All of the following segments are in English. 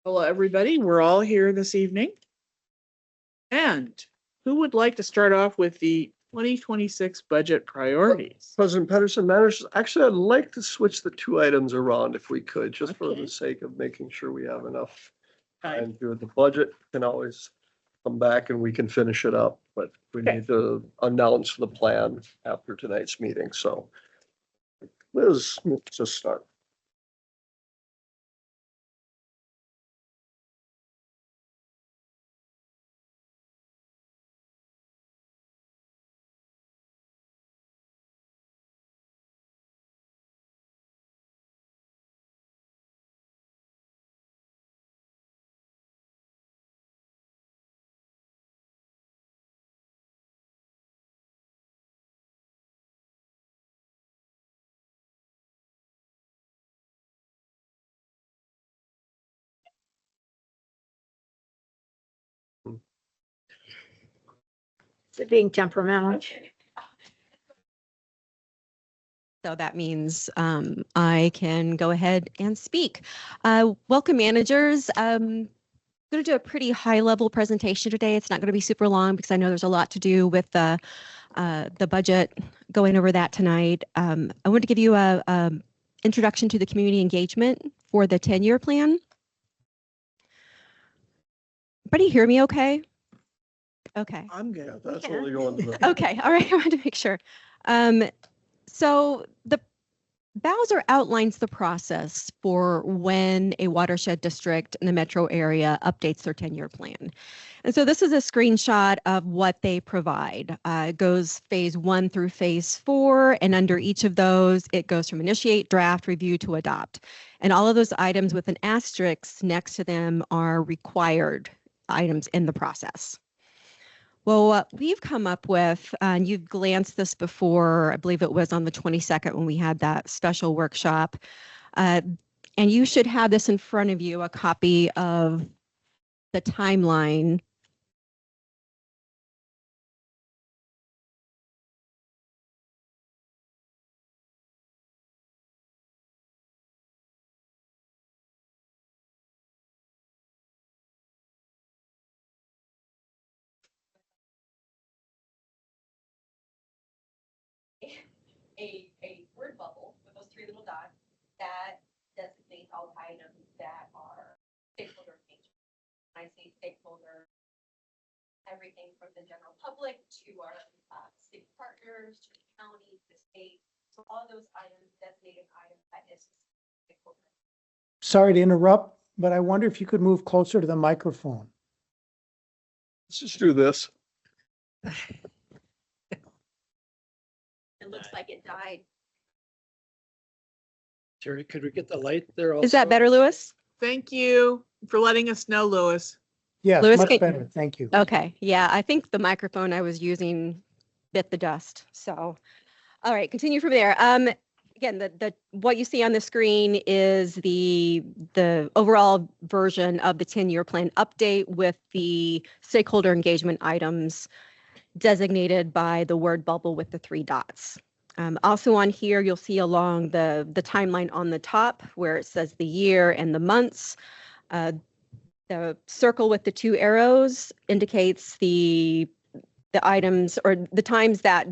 Hello, everybody. We're all here this evening. And who would like to start off with the 2026 budget priorities? President Pedersen, managers, actually, I'd like to switch the two items around if we could, just for Okay. the sake of making sure we have enough Time. time to do it. The budget can always come back and we can finish it up, but we Okay. need to announce the plan after tonight's meeting, so. Liz, let's just start. Is it being temperamental? So that means I can go ahead and speak. Welcome, managers. I'm going to do a pretty high-level presentation today. It's not going to be super long because I know there's a lot to do with the budget, going over that tonight. I want to give you a introduction to the community engagement for the 10-year plan. Everybody hear me okay? Okay. I'm good. Yeah, that's only going to the. Okay, all right, I wanted to make sure. So the Bowser outlines the process for when a watershed district in the metro area updates their 10-year plan. And so this is a screenshot of what they provide. It goes phase 1 through phase 4, and under each of those, it goes from initiate, draft, review to adopt. And all of those items with an asterisk next to them are required items in the process. Well, what we've come up with, and you've glanced this before, I believe it was on the 22nd when we had that special workshop, and you should have this in front of you, a copy of the timeline. A word bubble with those 3 little dots that designate all items that are stakeholder engagement. I say stakeholder, everything from the general public to our city partners, to the county, the state. So all those items, designated items, that is stakeholder. Sorry to interrupt, but I wonder if you could move closer to the microphone. Let's just do this. It looks like it died. Terry, could we get the light there also? Is that better, Lewis? Thank you for letting us know, Louis. Yes, Louis, much can- better. Thank you. Okay, yeah, I think the microphone I was using bit the dust. So, all right, continue from there. Again, the what you see on the screen is the overall version of the 10-year plan update with the stakeholder engagement items designated by the word bubble with the 3 dots. Also on here, you'll see along the timeline on the top where it says the year and the months. The circle with the 2 arrows indicates the items or the times that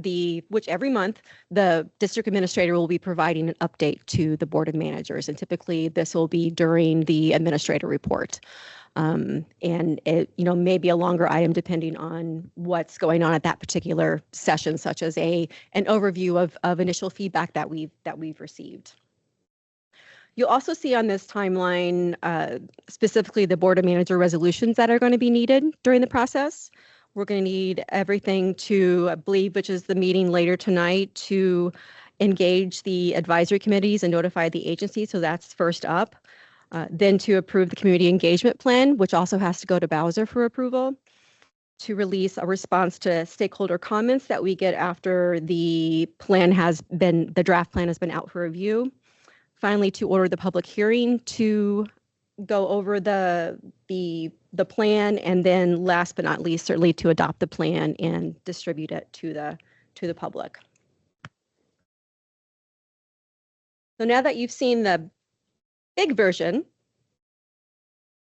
which every month the district administrator will be providing an update to the board of managers. And typically this will be during the administrator report. And it, may be a longer item depending on what's going on at that particular session, such as an overview of initial feedback that we've received. You'll also see on this timeline, specifically the board of manager resolutions that are going to be needed during the process. We're going to need everything to, I believe, which is the meeting later tonight, to engage the advisory committees and notify the agency. So that's first up. Then to approve the community engagement plan, which also has to go to Bowser for approval. To release a response to stakeholder comments that we get after the draft plan has been out for review. Finally, to order the public hearing to go over the plan, and then last but not least, certainly to adopt the plan and distribute it to the public. So now that you've seen the big version,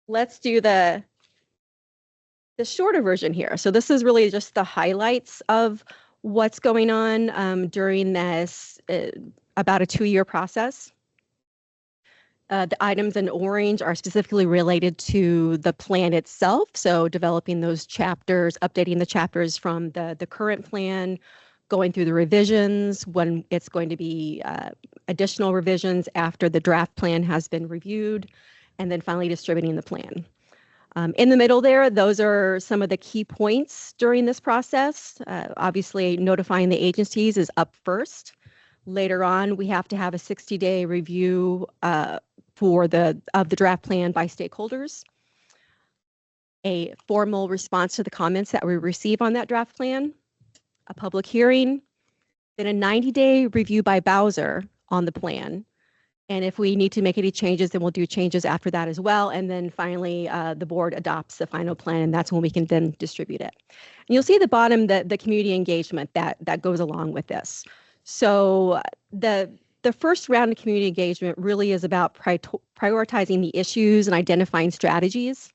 let's do the shorter version here. So this is really just the highlights of what's going on during this about a 2-year process. The items in orange are specifically related to the plan itself. So developing those chapters, updating the chapters from the current plan, going through the revisions, when it's going to be additional revisions after the draft plan has been reviewed, and then finally distributing the plan. In the middle there, those are some of the key points during this process. Obviously, notifying the agencies is up first. Later on, we have to have a 60-day review of the draft plan by stakeholders, a formal response to the comments that we receive on that draft plan, a public hearing, then a 90-day review by Bowser on the plan. And if we need to make any changes, then we'll do changes after that as well. And then finally, the board adopts the final plan, and that's when we can then distribute it. And you'll see at the bottom the community engagement that goes along with this. So the first round of community engagement really is about prioritizing the issues and identifying strategies.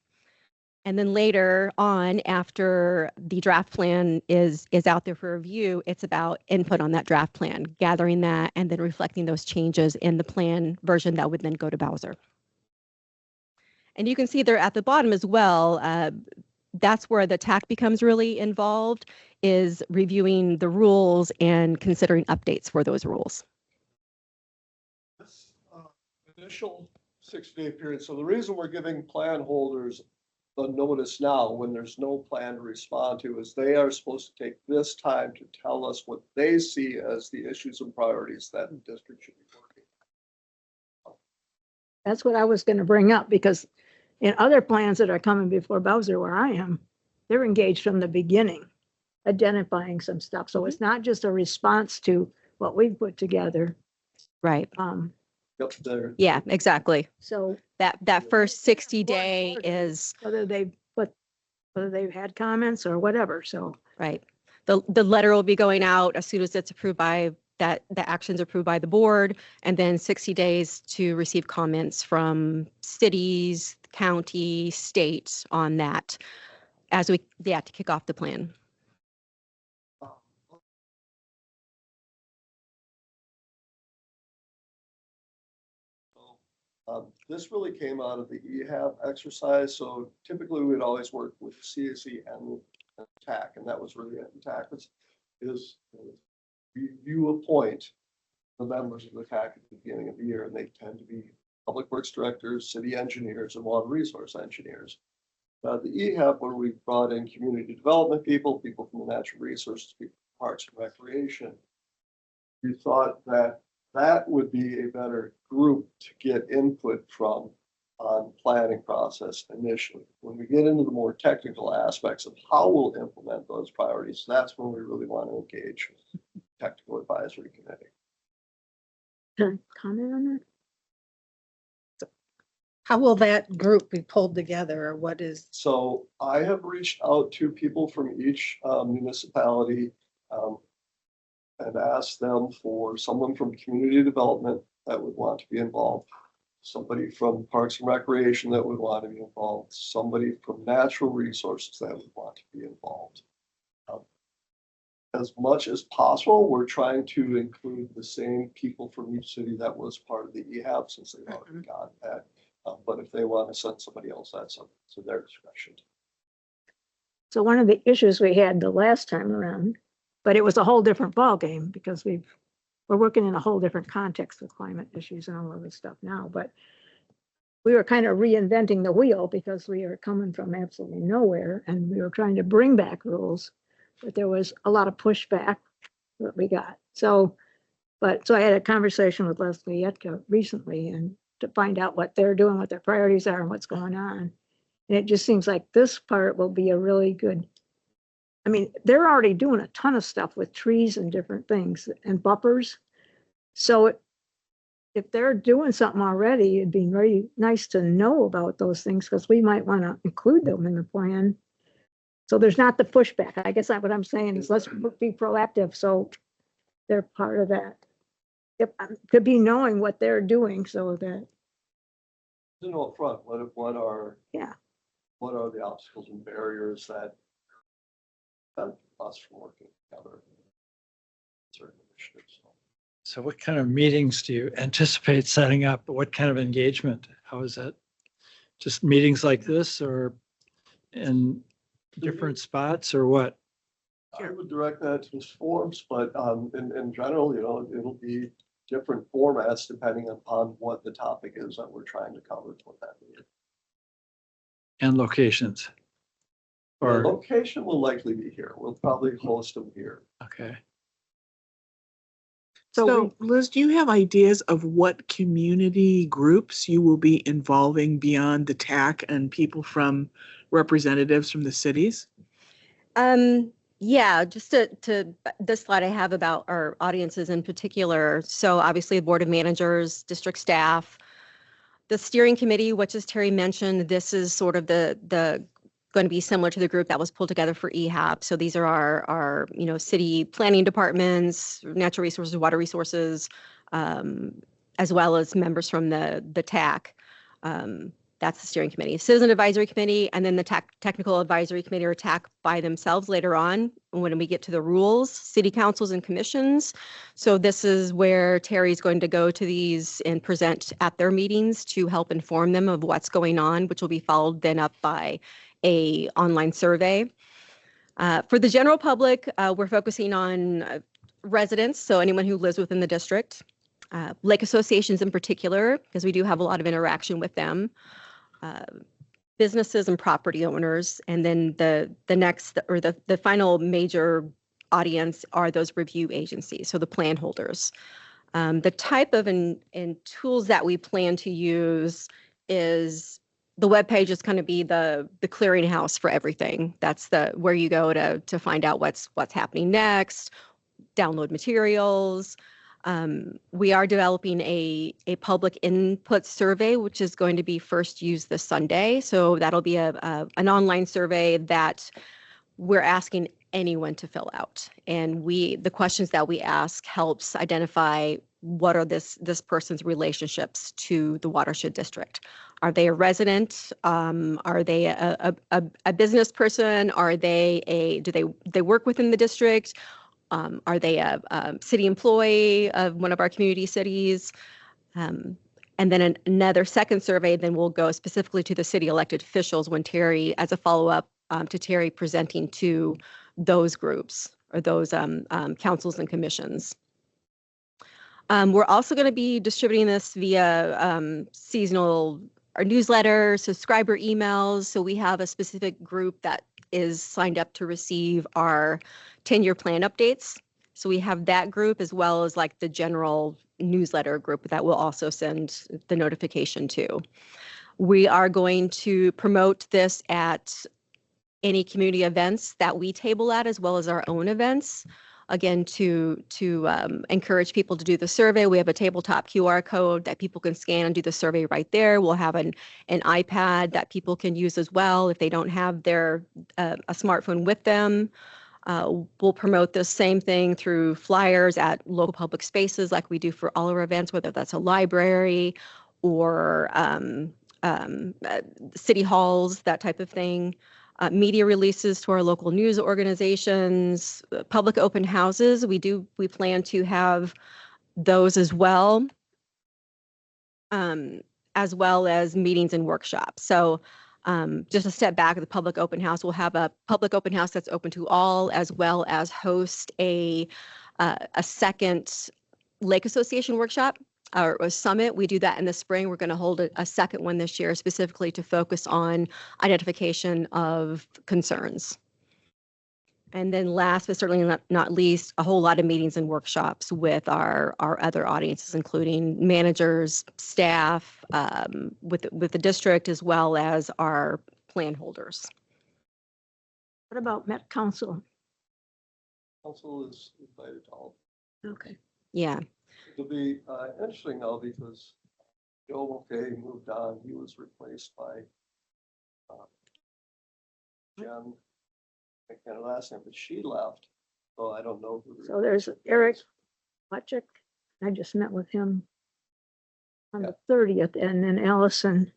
And then later on, after the draft plan is out there for review, it's about input on that draft plan, gathering that, and then reflecting those changes in the plan version that would then go to Bowser. And you can see there at the bottom as well, that's where the TAC becomes really involved, is reviewing the rules and considering updates for those rules. This initial 60-day period, so the reason we're giving plan holders the notice now when there's no plan to respond to is they are supposed to take this time to tell us what they see as the issues and priorities that the district should be working on. That's what I was going to bring up, because in other plans that are coming before Bowser where I am, they're engaged from the beginning, identifying some stuff. So it's not just a response to what we've put together. Right. Yep, there. Yeah, exactly. So That first 60-day is whether they've had comments or whatever, so. right. The letter will be going out as soon as it's approved by the actions approved by the board, and then 60 days to receive comments from cities, county, state on that as we to kick off the plan. This really came out of the EHAB exercise. So typically we'd always work with CSE and TAC, and that was really it. And TAC is you appoint the members of the TAC at the beginning of the year, and they tend to be public works directors, city engineers, and water resource engineers. The EHAB, where we brought in community development people, people from the natural resources, people from parks and recreation, we thought that that would be a better group to get input from on planning process initially. When we get into the more technical aspects of how we'll implement those priorities, that's when we really want to engage with technical advisory committee. Can I comment on that? How will that group be pulled together, or what is? So I have reached out to people from each municipality and asked them for someone from community development that would want to be involved, somebody from parks and recreation that would want to be involved, somebody from natural resources that would want to be involved. As much as possible, we're trying to include the same people from each city that was part of the EHAB, since they've already got that. But if they want to send somebody else, that's up to their discretion. So one of the issues we had the last time around, but it was a whole different ballgame, because we're working in a whole different context with climate issues and all of this stuff now, but we were kind of reinventing the wheel because we are coming from absolutely nowhere, and we were trying to bring back rules, but there was a lot of pushback that we got. So I had a conversation with Leslie Yetka recently, and to find out what they're doing, what their priorities are, and what's going on. And it just seems like this part will be a really good, I mean, they're already doing a ton of stuff with trees and different things and buffers. So if they're doing something already, it'd be very nice to know about those things, because we might want to include them in the plan. So there's not the pushback. I guess that's what I'm saying, is let's be proactive so they're part of that. It could be knowing what they're doing so that To know upfront, what are, Yeah. what are the obstacles and barriers that prevent us from working together? on certain initiatives. So what kind of meetings do you anticipate setting up? What kind of engagement? How is that? Just meetings like this or in different spots or what? I would direct that to forms, but in general, it'll be different formats depending upon what the topic is that we're trying to cover for that meeting. And locations? The Or, location will likely be here. We'll probably host them here. okay. So Liz, do you have ideas of what community groups you will be involving beyond the TAC and people from representatives from the cities? Yeah, just to this slide I have about our audiences in particular. So obviously the Board of Managers, district staff, the steering committee, which as Terry mentioned, this is sort of the going to be similar to the group that was pulled together for EHAP. So these are our city planning departments, natural resources, water resources, as well as members from the TAC. That's the steering committee, citizen advisory committee, and then the technical advisory committee or TAC by themselves later on when we get to the rules, city councils and commissions. So this is where Terry's going to go to these and present at their meetings to help inform them of what's going on, which will be followed then up by a online survey. For the general public, we're focusing on residents, so anyone who lives within the district, lake associations in particular, because we do have a lot of interaction with them. Businesses and property owners, and then the next or the final major audience are those review agencies, so the plan holders. The type of and tools that we plan to use is the webpage is going to be the clearinghouse for everything. That's where you go to find out what's happening next, download materials. We are developing a public input survey, which is going to be first used this Sunday. So that'll be an online survey that we're asking anyone to fill out. And the questions that we ask helps identify what are this person's relationships to the watershed district. Are they a resident? Are they a business person? Are they do they work within the district? Are they a city employee of one of our community cities? And then another second survey then will go specifically to the city elected officials when Terry, as a follow-up to Terry presenting to those groups or those councils and commissions. We're also going to be distributing this via seasonal or newsletter, subscriber emails. So we have a specific group that is signed up to receive our 10-year plan updates. So we have that group as well as like the general newsletter group that will also send the notification to. We are going to promote this at any community events that we table at, as well as our own events. Again, to encourage people to do the survey, we have a tabletop QR code that people can scan and do the survey right there. We'll have an iPad that people can use as well if they don't have their a smartphone with them. We'll promote the same thing through flyers at local public spaces like we do for all our events, whether that's a library or city halls, that type of thing. Media releases to our local news organizations, public open houses. We plan to have those as well as meetings and workshops. So just a step back, the public open house, we'll have a public open house that's open to all, as well as host a second Lake Association workshop or a summit. We do that in the spring. We're going to hold a second one this year specifically to focus on identification of concerns. And then last but certainly not least, a whole lot of meetings and workshops with our other audiences, including managers, staff, with the district, as well as our plan holders. What about Met Council? Council is invited to all. Okay. Yeah. It'll be interesting though, because Joe McKay moved on. He was replaced by Jen. I can't her last name, but she left. So I don't know who. So there's Eric Wachik. I just met with him on the 30th, and then Allison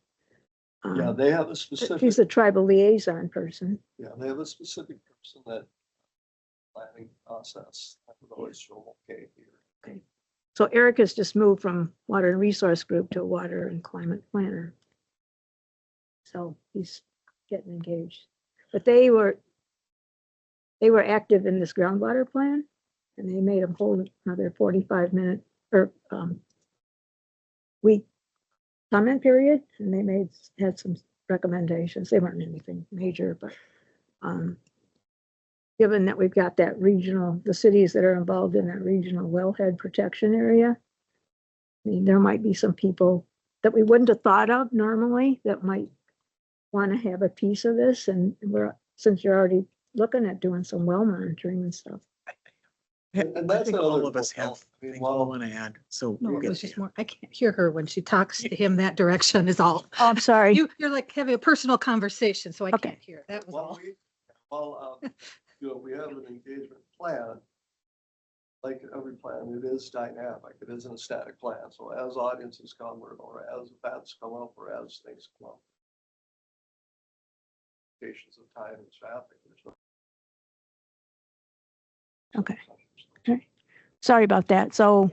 Yeah, they have a she's specific, the tribal liaison person. yeah, they have a specific person that planning process. I would always show okay here. So Eric has just moved from Water and Resource Group to Water and Climate Planner. So he's getting engaged. But they were active in this groundwater plan, and they made them hold another 45-minute or week comment period, and they had some recommendations. They weren't anything major, but given that we've got that regional, the cities that are involved in that regional wellhead protection area, I mean, there might be some people that we wouldn't have thought of normally that might want to have a piece of this, and since you're already looking at doing some well monitoring and stuff. And I that's think another all of us have health. I mean, things we while- want to add, so. No, we'll it get was to just you. more, I can't hear her when she talks to him that direction is all. Oh, I'm sorry. You're like having a personal conversation, so I Okay. can't hear. That was Well, all. you know, we have an engagement plan. Like every plan, it is dynamic. It isn't a static plan. So as audiences come or as events come up or as things come up. Patience of time and traffic. there's no- Okay. Sorry about that. So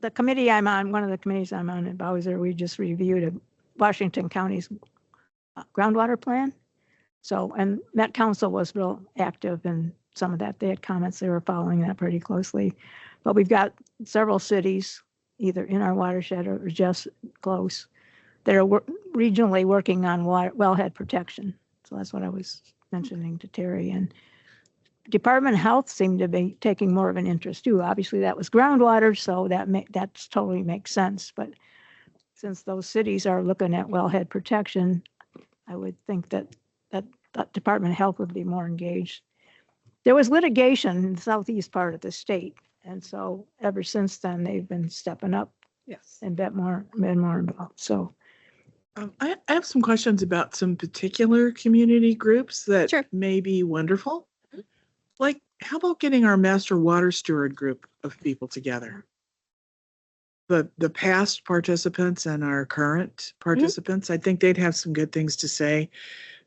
the committee I'm on, one of the committees I'm on at Bowser, we just reviewed Washington County's groundwater plan. So, and that council was real active in some of that. They had comments, they were following that pretty closely. But we've got several cities, either in our watershed or just close, that are regionally working on wellhead protection. So that's what I was mentioning to Terry. And Department of Health seemed to be taking more of an interest too. Obviously, that was groundwater, so that totally makes sense. But since those cities are looking at wellhead protection, I would think that Department of Health would be more engaged. There was litigation in the southeast part of the state, and so ever since then, they've been stepping up Yes. and been more involved. So I have some questions about some particular community groups that Sure. may be wonderful. Like, how about getting our master water steward group of people together? The past participants and our current participants, I think they'd have some good things to say.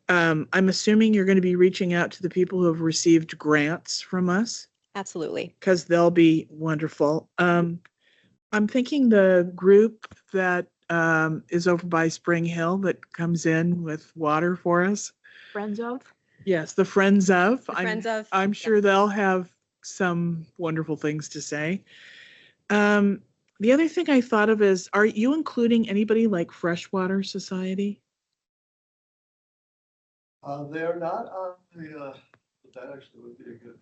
I'm assuming you're going to be reaching out to the people who have received grants from us, Absolutely. because they'll be wonderful. I'm thinking the group that is over by Spring Hill that comes in with water for us. friends of, Yes, the Friends of. The Friends of. I'm yeah. sure they'll have some wonderful things to say. The other thing I thought of is, are you including anybody like Freshwater Society? They're not on the, but that actually would be a good.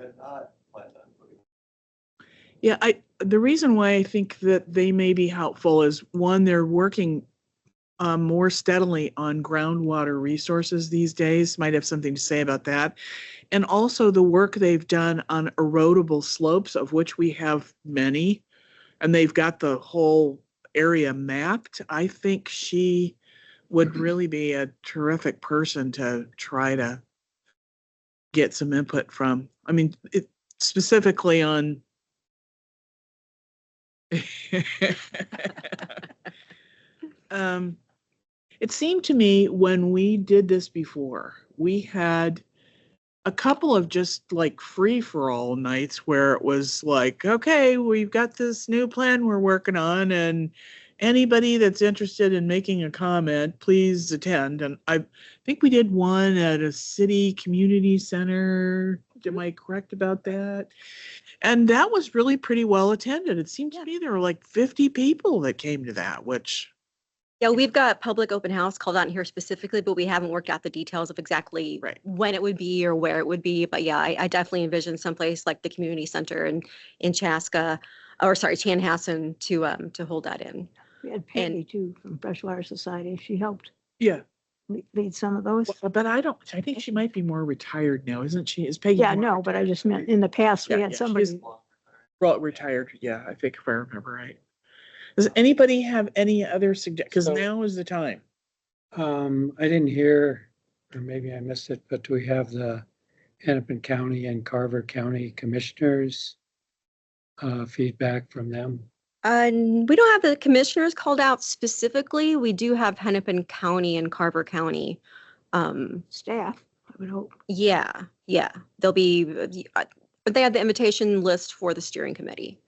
And not plan on putting. Yeah, the reason why I think that they may be helpful is, one, they're working more steadily on groundwater resources these days, might have something to say about that. And also the work they've done on erodible slopes, of which we have many, and they've got the whole area mapped. I think she would really be a terrific person to try to get some input from. I mean, specifically on it seemed to me when we did this before, we had a couple of just like free for all nights where it was like, okay, we've got this new plan we're working on, and anybody that's interested in making a comment, please attend. And I think we did one at a city community center. Am I correct about that? And that was really pretty well attended. It seemed to me there were like 50 people that came to that, which. Yeah, we've got public open house called out here specifically, but we haven't worked out the details of exactly Right. when it would be or where it would be. But yeah, I definitely envision someplace like the community center in Chaska, or sorry, Chanhassen to hold that in. we had Peggy too from Freshwater Society. She helped Yeah. lead some of those. But I think she might be more retired now, isn't she? Is Peggy? Yeah, more no, but I retired? just meant in the past, we Yeah, had yeah, somebody. she's- Well, retired, yeah, I think if I remember right. Does anybody have any other because So- now is the time. I didn't hear, or maybe I missed it, but do we have the Hennepin County and Carver County Commissioners feedback from them? We don't have the commissioners called out specifically. We do have Hennepin County and Carver County. Staff, I would hope. Yeah, they'll be, but they had the invitation list for the steering committee.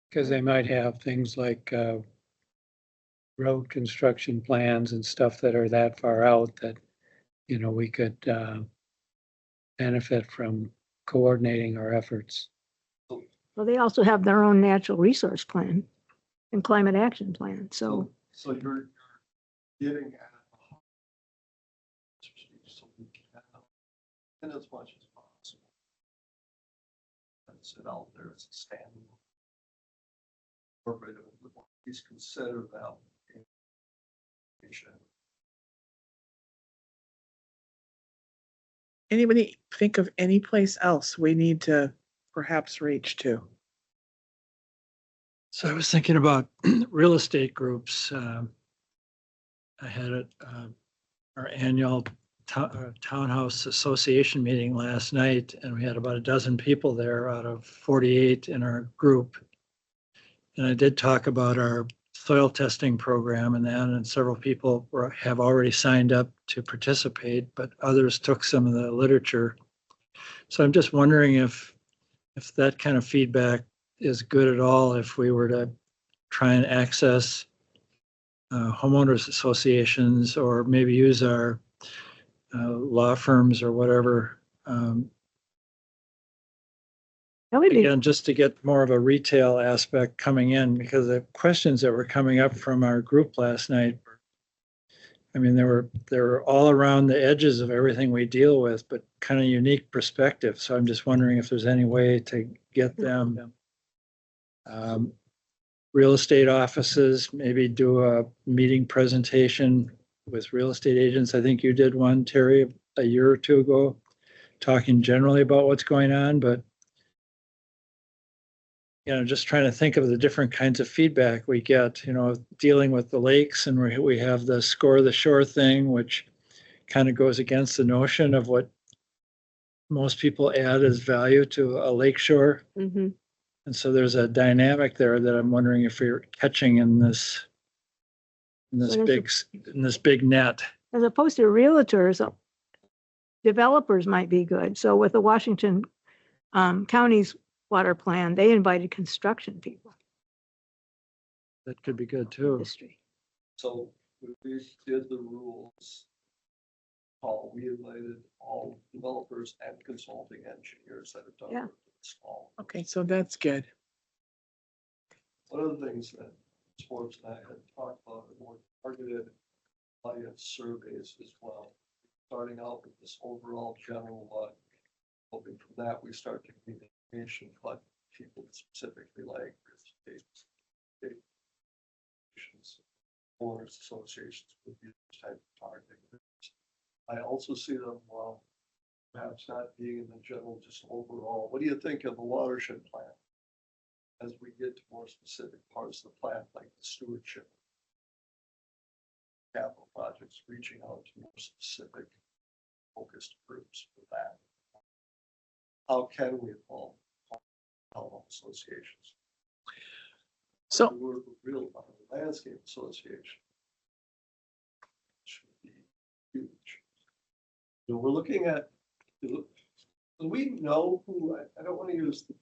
Because they might have things like road construction plans and stuff that are that far out that, you know, we could benefit from coordinating our efforts. Well, they also have their own natural resource plan and climate action plan, so. So you're getting at so we can, and as much as possible. And sit out there as a standing. Incorporate it, please consider that. Information. Anybody think of any place else we need to perhaps reach to? So I was thinking about real estate groups. I had our annual townhouse association meeting last night, and we had about a dozen people there out of 48 in our group. And I did talk about our soil testing program and that, and several people have already signed up to participate, but others took some of the literature. So I'm just wondering if that kind of feedback is good at all, if we were to try and access homeowners associations, or maybe use our law firms or whatever. That would be, Again, just to get more of a retail aspect coming in, because the questions that were coming up from our group last night, I mean, they were all around the edges of everything we deal with, but kind of unique perspective. So I'm just wondering if there's any way to get them. Real estate offices, maybe do a meeting presentation with real estate agents. I think you did one, Terry, a year or two ago, talking generally about what's going on, but you know, just trying to think of the different kinds of feedback we get, you know, dealing with the lakes, and we have the score the shore thing, which kind of goes against the notion of what most people add as value to a lake shore. Mm-hmm. And so there's a dynamic there that I'm wondering if you're catching in this big net. as opposed to realtors, developers might be good. So with the Washington County's water plan, they invited construction people, That could be good too. industry. So we did the rules. Paul, we invited all developers and consulting engineers that have done Yeah. this all. Okay, so that's good. One of the things that Forbes and I had talked about are more targeted audience surveys as well. Starting out with this overall general one, hoping from that we start to get information what people specifically like owners associations would be this type of targeting. I also see them perhaps not being in the general, just overall. What do you think of the watershed plan? As we get to more specific parts of the plan, like the stewardship, capital projects, reaching out to more specific focused groups for that. How can we involve associations? So We work with real landscape association. Should be huge. So we're looking at, do we know who, I don't want to use the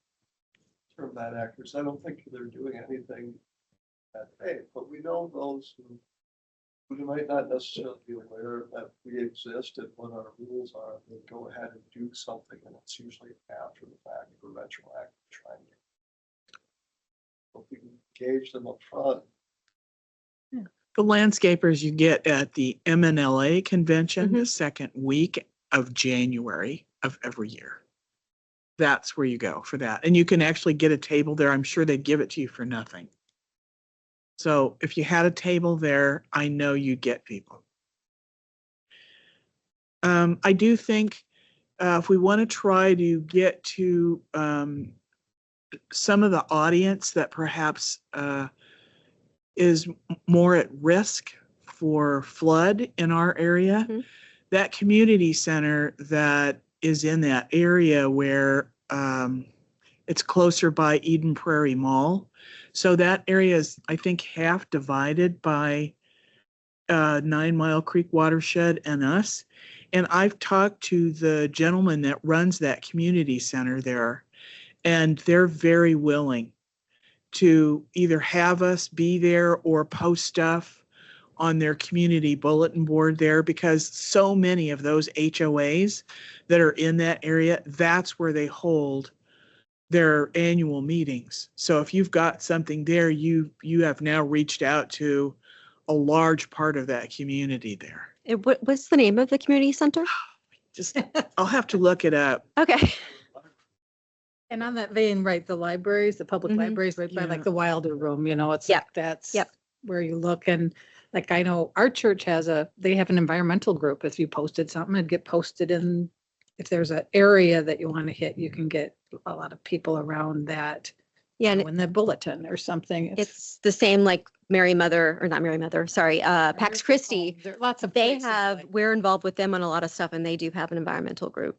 term bad actors. I don't think they're doing anything that way, but we know those who might not necessarily be aware that we exist and what our rules are. They go ahead and do something, and it's usually after the fact or retroactive trying to. If we can engage them up front. the landscapers you get at the MNLA convention, the Mhm. second week of January of every year. That's where you go for that. And you can actually get a table there. I'm sure they'd give it to you for nothing. So if you had a table there, I know you'd get people. I do think if we want to try to get to some of the audience that perhaps is more at risk for flood in our area. Mhm. That community center that is in that area where it's closer by Eden Prairie Mall. So that area is, I think, half divided by 9 Mile Creek watershed and us. And I've talked to the gentleman that runs that community center there, and they're very willing to either have us be there or post stuff on their community bulletin board there, because so many of those HOAs that are in that area, that's where they hold their annual meetings. So if you've got something there, you have now reached out to a large part of that community there. What's the name of the community center? Just, I'll have to look it up. Okay. And on that vein, right, the libraries, the public Mhm. libraries, right by Yeah. like the Wilder Room, it's Yep. like that's Yep. where you look. And like, I know our church they have an environmental group. If you posted something, it'd get posted in, if there's an area that you want to hit, you can get a lot of people around that. Yeah, and In the bulletin or something. it's the same like Mary Mother, or not Mary Mother, sorry, Pax Christi. There are lots of. They places have, like- we're involved with them on a lot of stuff, and they do have an environmental group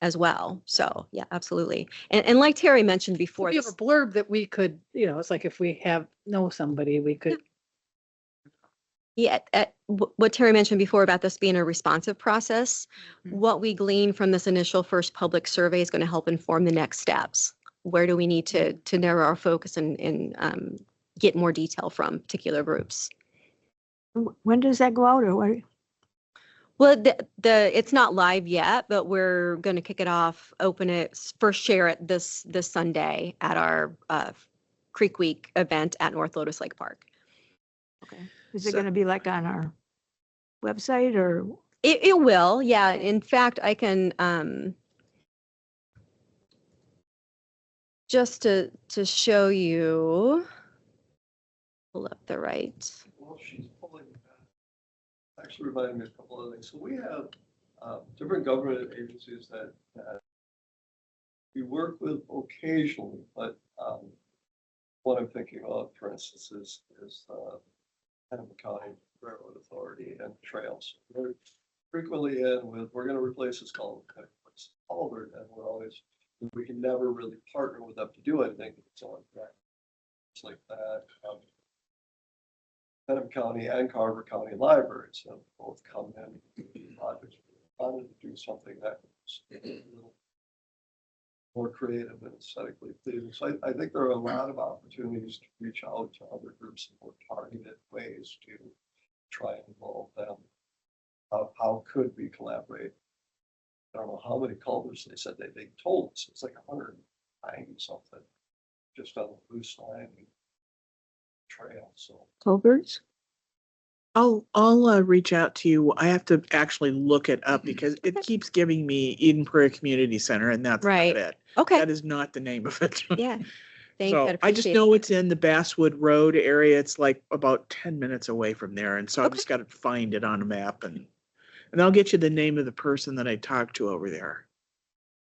as well. So yeah, absolutely. And like Terry mentioned before, If you have a blurb that we could, it's like if we know somebody, we could. what Terry mentioned before about this being a responsive process, Mhm. what we glean from this initial first public survey is going to help inform the next steps. Where do we need to narrow our focus and get more detail from particular groups? When does that go out or what? Well, it's not live yet, but we're going to kick it off, open it, first share it this Sunday at our Creek Week event at North Lotus Lake Park. Okay. Is it So- going to be like on our website or? It will, yeah. In fact, I can just to show you, pull up the right. Well, she's pulling that. Actually reminded me of a couple of things. So we have different government agencies that we work with occasionally, but what I'm thinking of, for instance, is Hennepin County Railroad Authority and Trails. We're frequently we're going to replace this culvert, and we can never really partner with them to do anything. So like that, it's like that. Hennepin County and Carver County libraries have both come in projects. Wanted to do something that was a little more creative and aesthetically pleasing. So I think there are a lot of opportunities to reach out to other groups in more targeted ways to try and involve them. How could we collaborate? I don't know how many culverts they said they told us. It's like 190 something just on the loose line trail. So Culverts? I'll reach out to you. I have to actually look it up because it keeps giving me Eden Prairie Community Center, and that's not Right. it. Okay. That is not the name of it. Yeah. Thanks. So I'd I just appreciate know that. it's in the Basswood Road area. It's like about 10 minutes away from there. And so I've Okay. just got to find it on a map and I'll get you the name of the person that I talked to over there.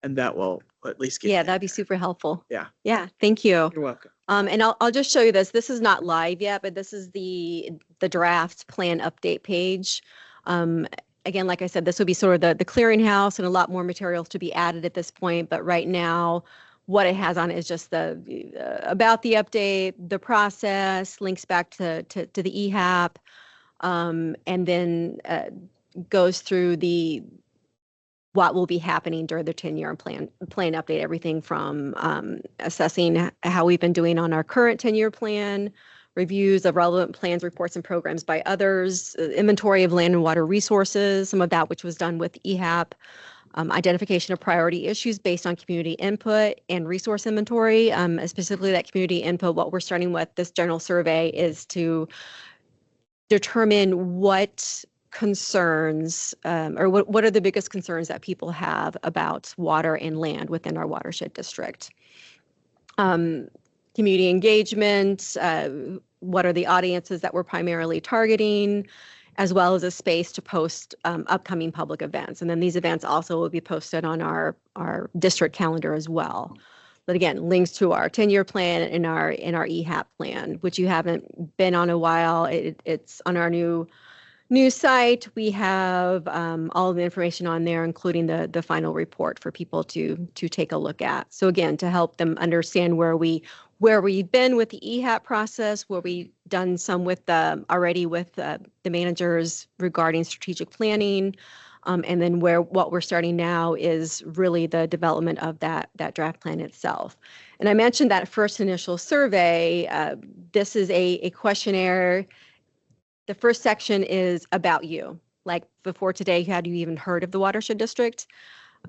And that will at least get. Yeah, you that'd be there. super helpful. Yeah. Yeah. Thank you. You're welcome. And I'll just show you this. This is not live yet, but this is the draft plan update page. Again, like I said, this would be sort of the clearinghouse and a lot more materials to be added at this point. But right now, what it has on it is just about the update, the process, links back to the EHAP, and then goes through what will be happening during the 10-year plan update, everything from assessing how we've been doing on our current 10-year plan, reviews of relevant plans, reports, and programs by others, inventory of land and water resources, some of that which was done with EHAP, identification of priority issues based on community input and resource inventory. Specifically that community input, what we're starting with this general survey is to determine what concerns or what are the biggest concerns that people have about water and land within our watershed district. Community engagement, what are the audiences that we're primarily targeting, as well as a space to post upcoming public events. And then these events also will be posted on our district calendar as well. But again, links to our 10-year plan and our EHAP plan, which you haven't been on a while. It's on our new news site. We have all the information on there, including the final report for people to take a look at. So again, to help them understand where we've been with the EHAP process, where we done some with already with the managers regarding strategic planning. And then what we're starting now is really the development of that draft plan itself. And I mentioned that first initial survey. This is a questionnaire. The first section is about you. Like before today, had you even heard of the watershed district?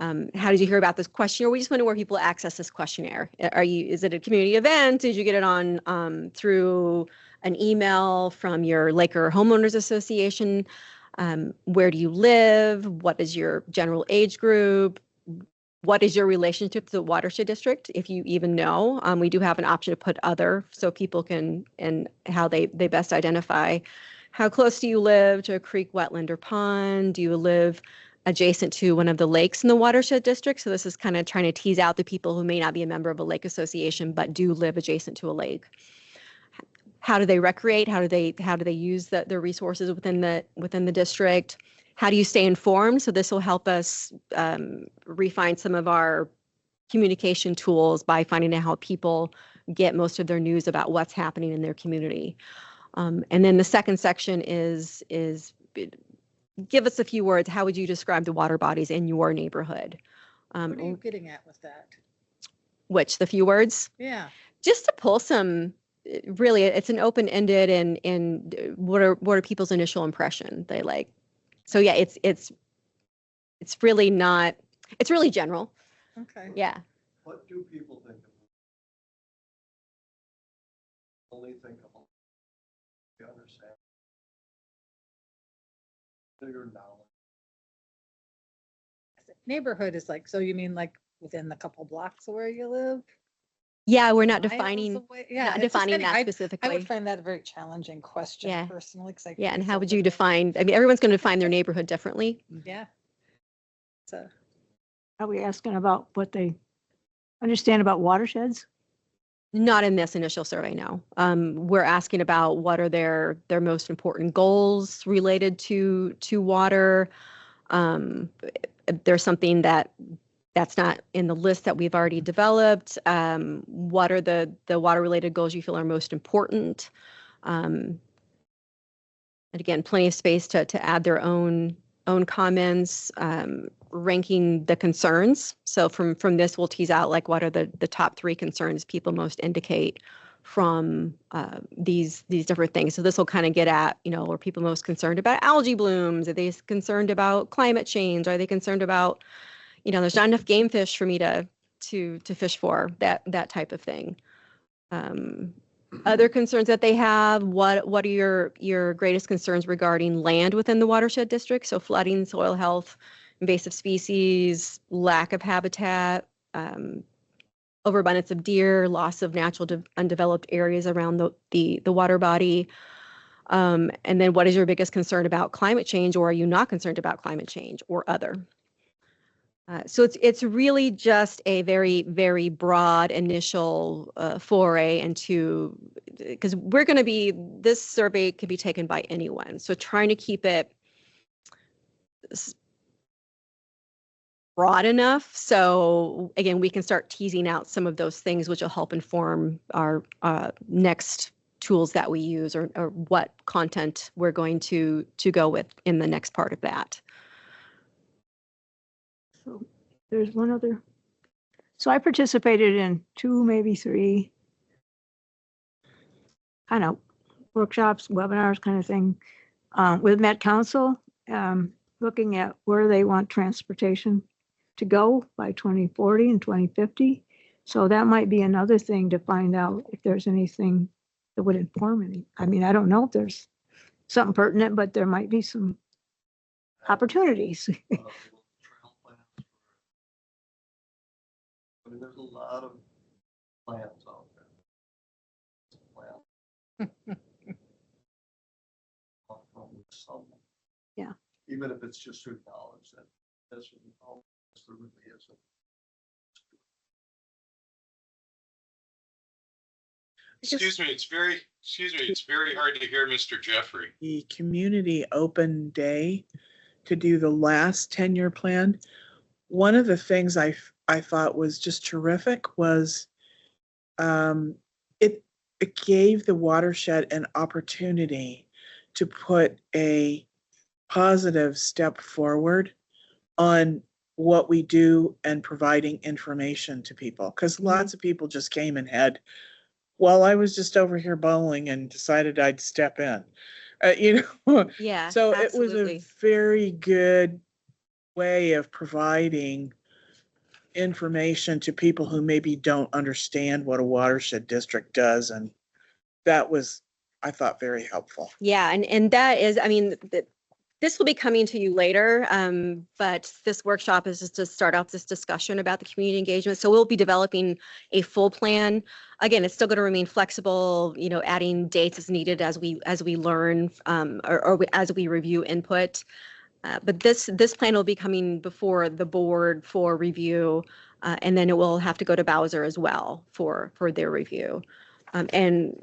How did you hear about this questionnaire? We just want to know where people access this questionnaire. Is it a community event? Did you get it on through an email from your Laker Homeowners Association? Where do you live? What is your general age group? What is your relationship to the watershed district? If you even know, we do have an option to put other so people can, and how they best identify. How close do you live to a creek, wetland, or pond? Do you live adjacent to one of the lakes in the watershed district? So this is kind of trying to tease out the people who may not be a member of a lake association, but do live adjacent to a lake. How do they recreate? How do they use their resources within the district? How do you stay informed? So this will help us refine some of our communication tools by finding out how people get most of their news about what's happening in their community. And then the second section is give us a few words. How would you describe the water bodies in your neighborhood? What are you getting at with that? Which, the few words? Yeah. Just to pull some, really, it's an open-ended and what are people's initial impression they like. So yeah, it's really not, it's really general. Okay. Yeah. What do people think of it? Only think of them. You understand? Bigger knowledge. Neighborhood is like, so you mean like within the couple blocks of where you live? Yeah, we're not Miles defining, away? Yeah, not it's just defining kidding. that I specifically. would find that a very challenging question Yeah. personally. 'Cause I Yeah, think and it's how so would you limited. define, I mean, everyone's going to define their neighborhood differently. Yeah. So, Are we asking about what they understand about watersheds? Not in this initial survey, no. We're asking about what are their most important goals related to water. If there's something that's not in the list that we've already developed. What are the water-related goals you feel are most important? And again, plenty of space to add their own comments, ranking the concerns. So from this, we'll tease out like what are the top 3 concerns people most indicate from these different things. So this will kind of get at, are people most concerned about algae blooms? Are they concerned about climate change? Are they concerned about, there's not enough game fish for me to fish for, that type of thing. Other concerns that they have, what are your greatest concerns regarding land within the watershed district? So flooding, soil health, invasive species, lack of habitat, overabundance of deer, loss of natural undeveloped areas around the water body. And then what is your biggest concern about climate change, or are you not concerned about climate change, or other? So it's really just a very, very broad initial foray into, because this survey can be taken by anyone. So trying to keep it broad enough. So again, we can start teasing out some of those things, which will help inform our next tools that we use, or what content we're going to go with in the next part of that. So there's one other. So I participated in 2, maybe 3 kind of workshops, webinars kind of thing with Met Council, looking at where they want transportation to go by 2040 and 2050. So that might be another thing to find out if there's anything that would inform any. I mean, I don't know if there's something pertinent, but there might be some opportunities. Trail plans. I mean, there's a lot of plans out there. Yeah. Even if it's just to acknowledge that this really isn't. Excuse me, it's very hard to hear Mr. Jeffrey. The community open day to do the last 10-year plan. One of the things I thought was just terrific was it gave the watershed an opportunity to put a positive step forward on what we do and providing information to people. Because lots of people just came and had, well, I was just over here bowling and decided I'd step in. You know, Yeah, so it was a absolutely. very good way of providing information to people who maybe don't understand what a watershed district does. And that was, I thought, very helpful. Yeah, and that is, I mean, this will be coming to you later, but this workshop is just to start off this discussion about the community engagement. So we'll be developing a full plan. Again, it's still going to remain flexible, you know, adding dates as needed as we learn as we review input. But this plan will be coming before the board for review, and then it will have to go to Bowser as well for their review. And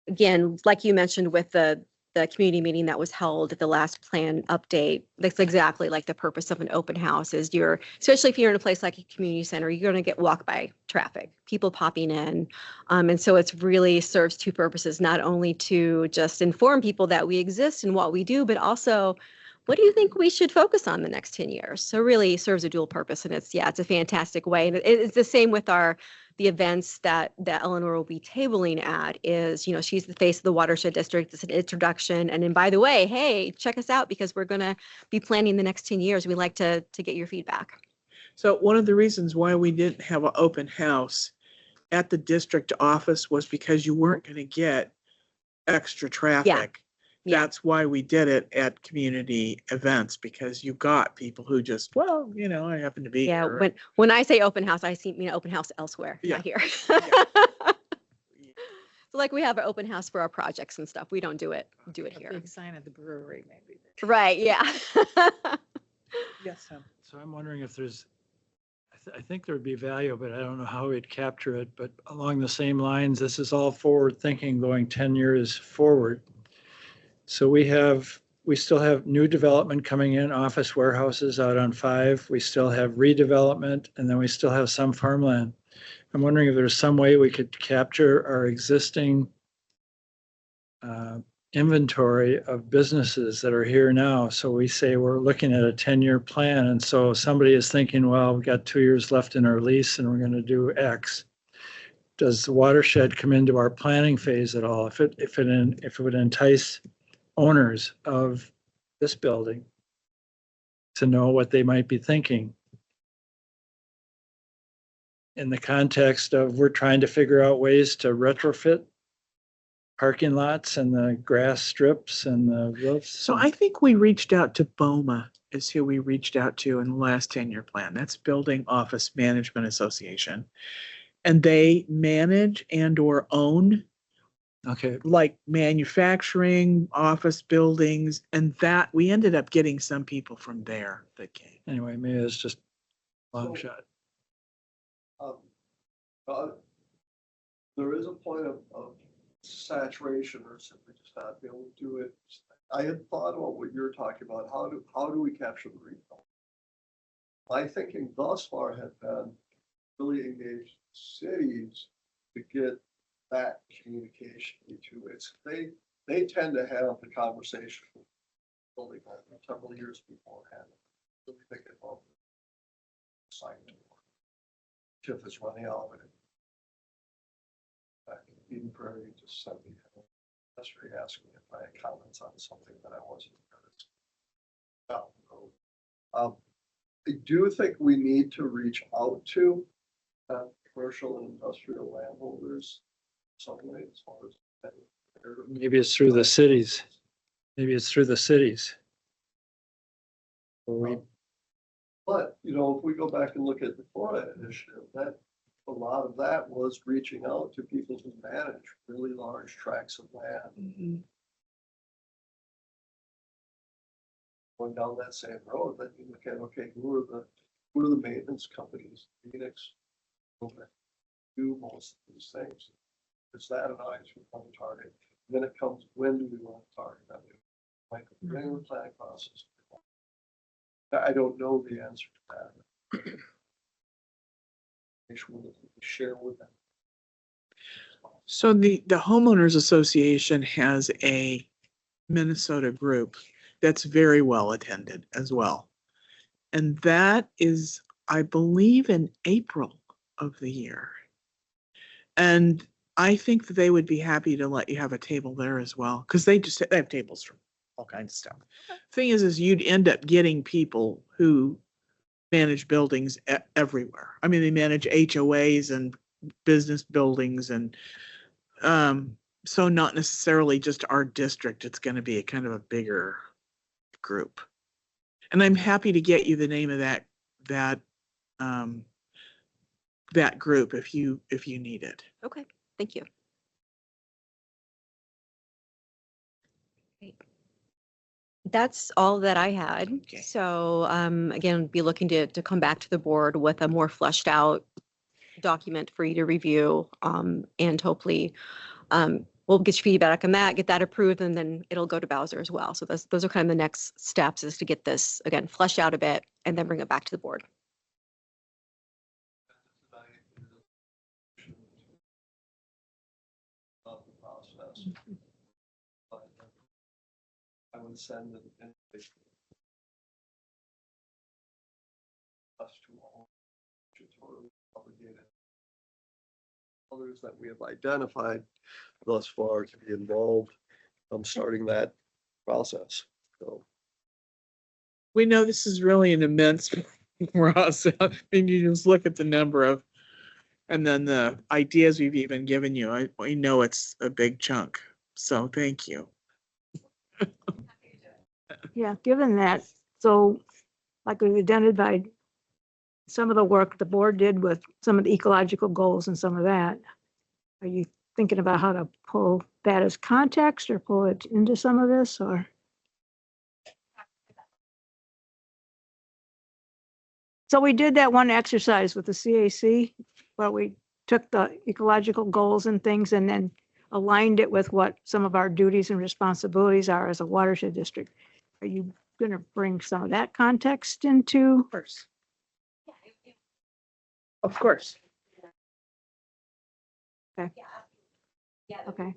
again, like you mentioned with the community meeting that was held at the last plan update, that's exactly like the purpose of an open house is especially if you're in a place like a community center, you're going to get walk by traffic, people popping in. And so it's really serves two purposes, not only to just inform people that we exist and what we do, but also what do you think we should focus on the next 10 years? So really serves a dual purpose, and it's a fantastic way. And it's the same with the events that Eleanor will be tabling at is, you know, she's the face of the watershed district. It's an introduction. And then, by the way, hey, check us out because we're going to be planning the next 10 years. We like to get your feedback. So one of the reasons why we didn't have an open house at the district office was because you weren't going to get extra traffic. Yeah. That's why we did it at community events, because you got people who just, well, you know, I happen to be Yeah, here. when I say open house, I mean open house elsewhere, Yeah. not here. Yeah. So like we have an open house for our projects and stuff. We don't do it A here. big sign at the brewery, maybe. Right, yeah. Yes, Sam. So I'm wondering if there's, I think there'd be value, but I don't know how we'd capture it. But along the same lines, this is all forward thinking, going 10 years forward. So we still have new development coming in, office warehouses out on 5. We still have redevelopment, and then we still have some farmland. I'm wondering if there's some way we could capture our existing inventory of businesses that are here now. So we say we're looking at a 10-year plan. And so somebody is thinking, well, we've got 2 years left in our lease and we're going to do X. Does the watershed come into our planning phase at all? If it would entice owners of this building to know what they might be thinking in the context of we're trying to figure out ways to retrofit parking lots and the grass strips and the roofs. So I think we reached out to BOMA is who we reached out to in the last 10-year plan. That's Building Office Management Association. And they manage and or own Okay, like manufacturing, office buildings, and that we ended up getting some people from there that came. anyway, maybe it's just a long So- shot. There is a point of saturation or simply just not being able to do it. I had thought about what you're talking about. How do we capture the retail? My thinking thus far had been really engage cities to get that communication to it. They tend to have the conversation building several years beforehand. Really think about assignment. Tiff is running out of it. Back in Eden Prairie just sent me yesterday asking if I had comments on something that I wasn't. I do think we need to reach out to commercial and industrial landholders some way as far as. Maybe it's through the cities. Maybe it's through the cities. Or we, But, you know, if we go back and look at the Florida initiative, that a lot of that was reaching out to people who manage really large tracts of land. Going down that same road, then you look at, okay, who are the maintenance companies, Phoenix, that do most of these things. Is that an item we want to target? Then it comes, when do we want to target that? Like, during the planning process. I don't know the answer to that. Share with them. So the homeowners association has a Minnesota group that's very well attended as well. And that is, I believe, in April of the year. And I think that they would be happy to let you have a table there as well, because they have tables for all kinds of stuff. Thing is you'd end up getting people who manage buildings everywhere. I mean, they manage HOAs and business buildings and so not necessarily just our district. It's going to be a kind of a bigger group. And I'm happy to get you the name of that group if you need it. Okay, thank you. Great. That's all that I had. Okay. So again, be looking to come back to the board with a more fleshed out document for you to review, and hopefully we'll get your feedback on that, get that approved, and then it'll go to Bowser as well. So those are kind of the next steps, is to get this, again, fleshed out a bit and then bring it back to the board. Of the process. I would send an invitation. Us to all, which is sort of obligated. Others that we have identified thus far to be involved, starting that process. So We know this is really an immense process. I mean, you just look at the number of, and then the ideas we've even given you. We know it's a big chunk. So thank you. Yeah, given that, so like we've identified some of the work the board did with some of the ecological goals and some of that, are you thinking about how to pull that as context or pull it into some of this, or? So we did that one exercise with the CAC where we took the ecological goals and things and then aligned it with what some of our duties and responsibilities are as a watershed district. Are you going to bring some of that context into? Of course. Of course. Okay. Okay.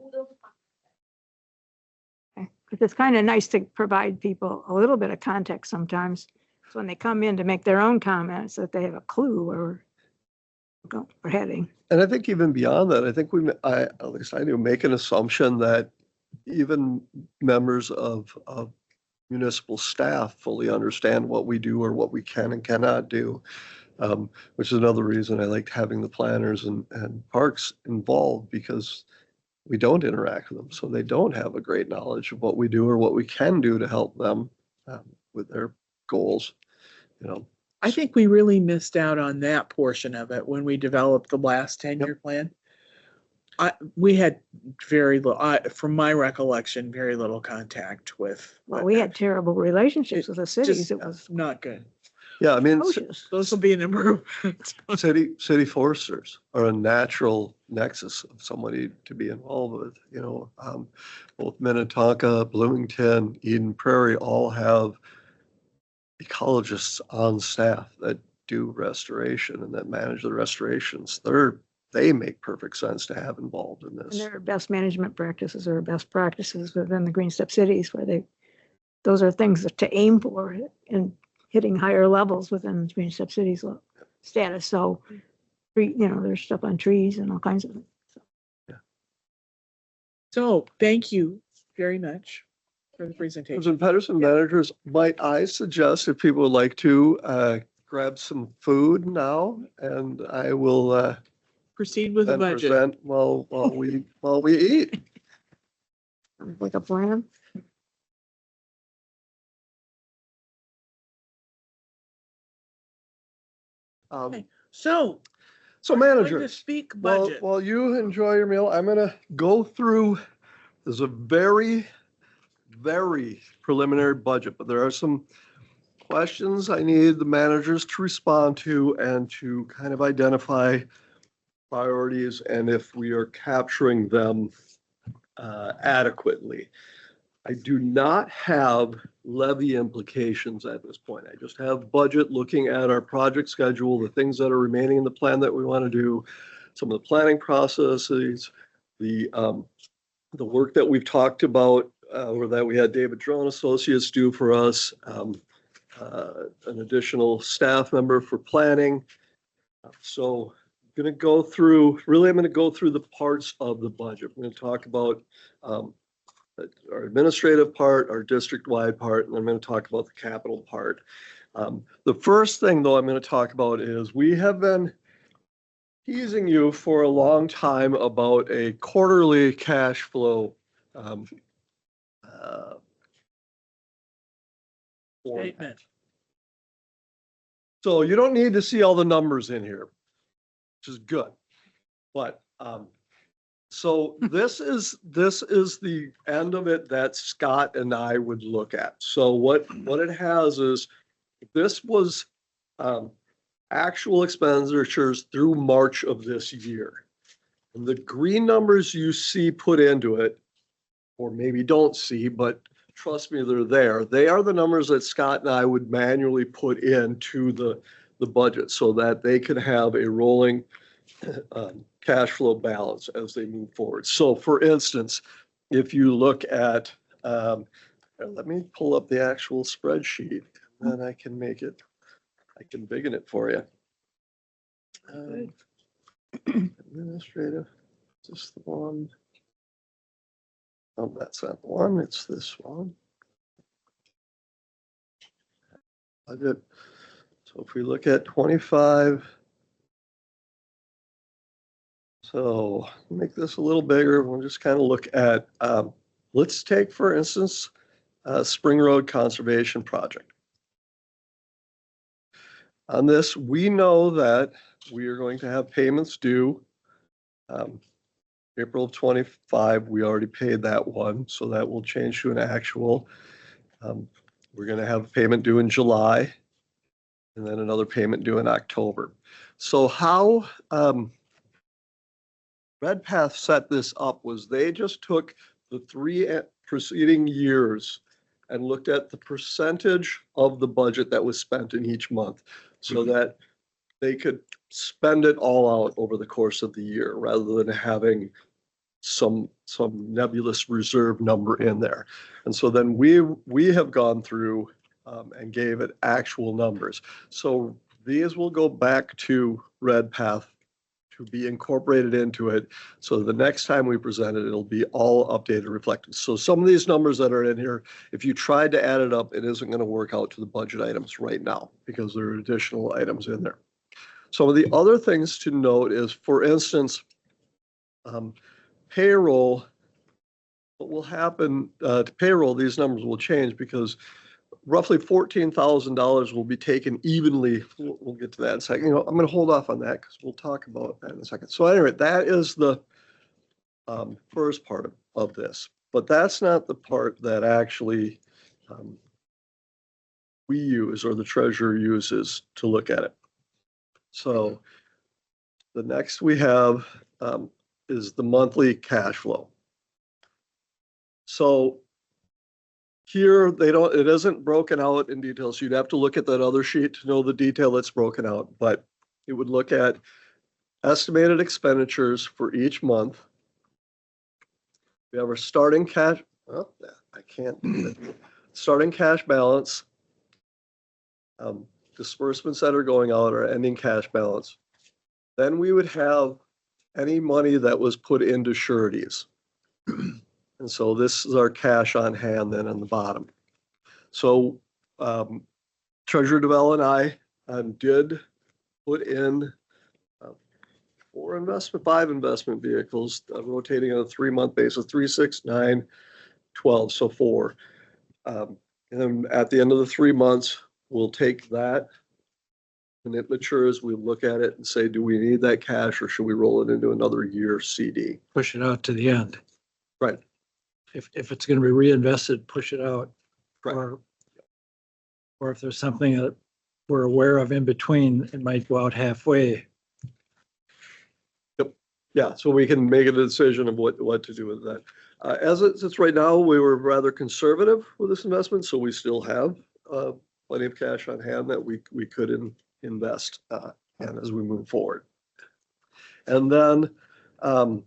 Because it's kind of nice to provide people a little bit of context sometimes. So when they come in to make their own comments, that they have a clue where we're heading. and I think even beyond that, I think at least I do, make an assumption that even members of municipal staff fully understand what we do or what we can and cannot do, which is another reason I liked having the planners and parks involved, because we don't interact with them. So they don't have a great knowledge of what we do or what we can do to help them with their goals, I think we really missed out on that portion of it when we developed the last 10-year plan. We had very little, from my recollection, very little contact with. Well, we had terrible relationships with the cities. Just It was not good. Yeah, I mean, atrocious. Those will be an improvement. city foresters are a natural nexus of somebody to be involved with, both Minnetonka, Bloomington, Eden Prairie all have ecologists on staff that do restoration and that manage the restorations. They make perfect sense to have involved in And this. there are best management practices or best practices within the Green Step cities where those are things to aim for and hitting higher levels within Green Step cities status. So, there's stuff on trees and all kinds of things. So thank you very much for the presentation. President Pedersen, managers, might I suggest if people would like to grab some food now, and I will Proceed with the then budget. present while we eat. Like a plan. Okay. So So we're going to managers, speak while budget. you enjoy your meal, I'm gonna go through, there's a very, very preliminary budget, but there are some questions I need the managers to respond to and to kind of identify priorities and if we are capturing them adequately. I do not have levy implications at this point. I just have budget, looking at our project schedule, the things that are remaining in the plan that we want to do, some of the planning processes, the work that we've talked about, or that we had David Drone Associates do for us, an additional staff member for planning. So I'm going to go through the parts of the budget. I'm going to talk about our administrative part, our district-wide part, and I'm going to talk about the capital part. The first thing, though, I'm going to talk about is we have been teasing you for a long time about a quarterly cash flow Statement. So you don't need to see all the numbers in here, which is good. But so this is the end of it that Scott and I would look at. So what it has is, this was actual expenditures through March of this year. And the green numbers you see put into it, or maybe don't see, but trust me, they're there. They are the numbers that Scott and I would manually put into the budget so that they could have a rolling cash flow balance as they move forward. So for instance, if you look at, let me pull up the actual spreadsheet, and then I can biggin it for you. Administrative, is this the one? Oh, that's not the one, it's this one. Budget. So if we look at 25, so make this a little bigger. We'll just kind of look at, let's take, for instance, Spring Road Conservation Project. On this, we know that we are going to have payments due April of 25. We already paid that one, so that will change to an actual. We're going to have a payment due in July, and then another payment due in October. So how Redpath set this up was they just took the 3 preceding years and looked at the percentage of the budget that was spent in each month, so that they could spend it all out over the course of the year rather than having some nebulous reserve number in there. And so then we have gone through and gave it actual numbers. So these will go back to Redpath to be incorporated into it. So the next time we present it, it'll be all updated, reflected. So some of these numbers that are in here, if you tried to add it up, it isn't going to work out to the budget items right now because there are additional items in there. Some of the other things to note is, for instance, payroll. What will happen to payroll, these numbers will change because roughly $14,000 will be taken evenly. We'll get to that in a second. I'm going to hold off on that because we'll talk about that in a second. So anyway, that is the first part of this, but that's not the part that actually we use, or the treasurer uses, to look at it. So the next we have is the monthly cash flow. So here it isn't broken out in detail. So you'd have to look at that other sheet to know the detail that's broken out, but it would look at estimated expenditures for each month. We have our starting cash. Oh, I can't do it. Starting cash balance, disbursements that are going out, or ending cash balance. Then we would have any money that was put into sureties. And so this is our cash on hand then on the bottom. So Treasurer DeVell and I did put in 5 investment vehicles, rotating on a 3-month basis, 3, 6, 9, 12, so 4. And then at the end of the 3 months, we'll take that, and it matures. We look at it and say, do we need that cash, or should we roll it into another year CD? Push it out to the end. Right. If it's going to be reinvested, push it out. Right. Or if there's something that we're aware of in between, it might go out halfway. Yep. Yeah, so we can make a decision of what to do with that. As it sits right now, we were rather conservative with this investment, so we still have plenty of cash on hand that we could invest in as we move forward. And then the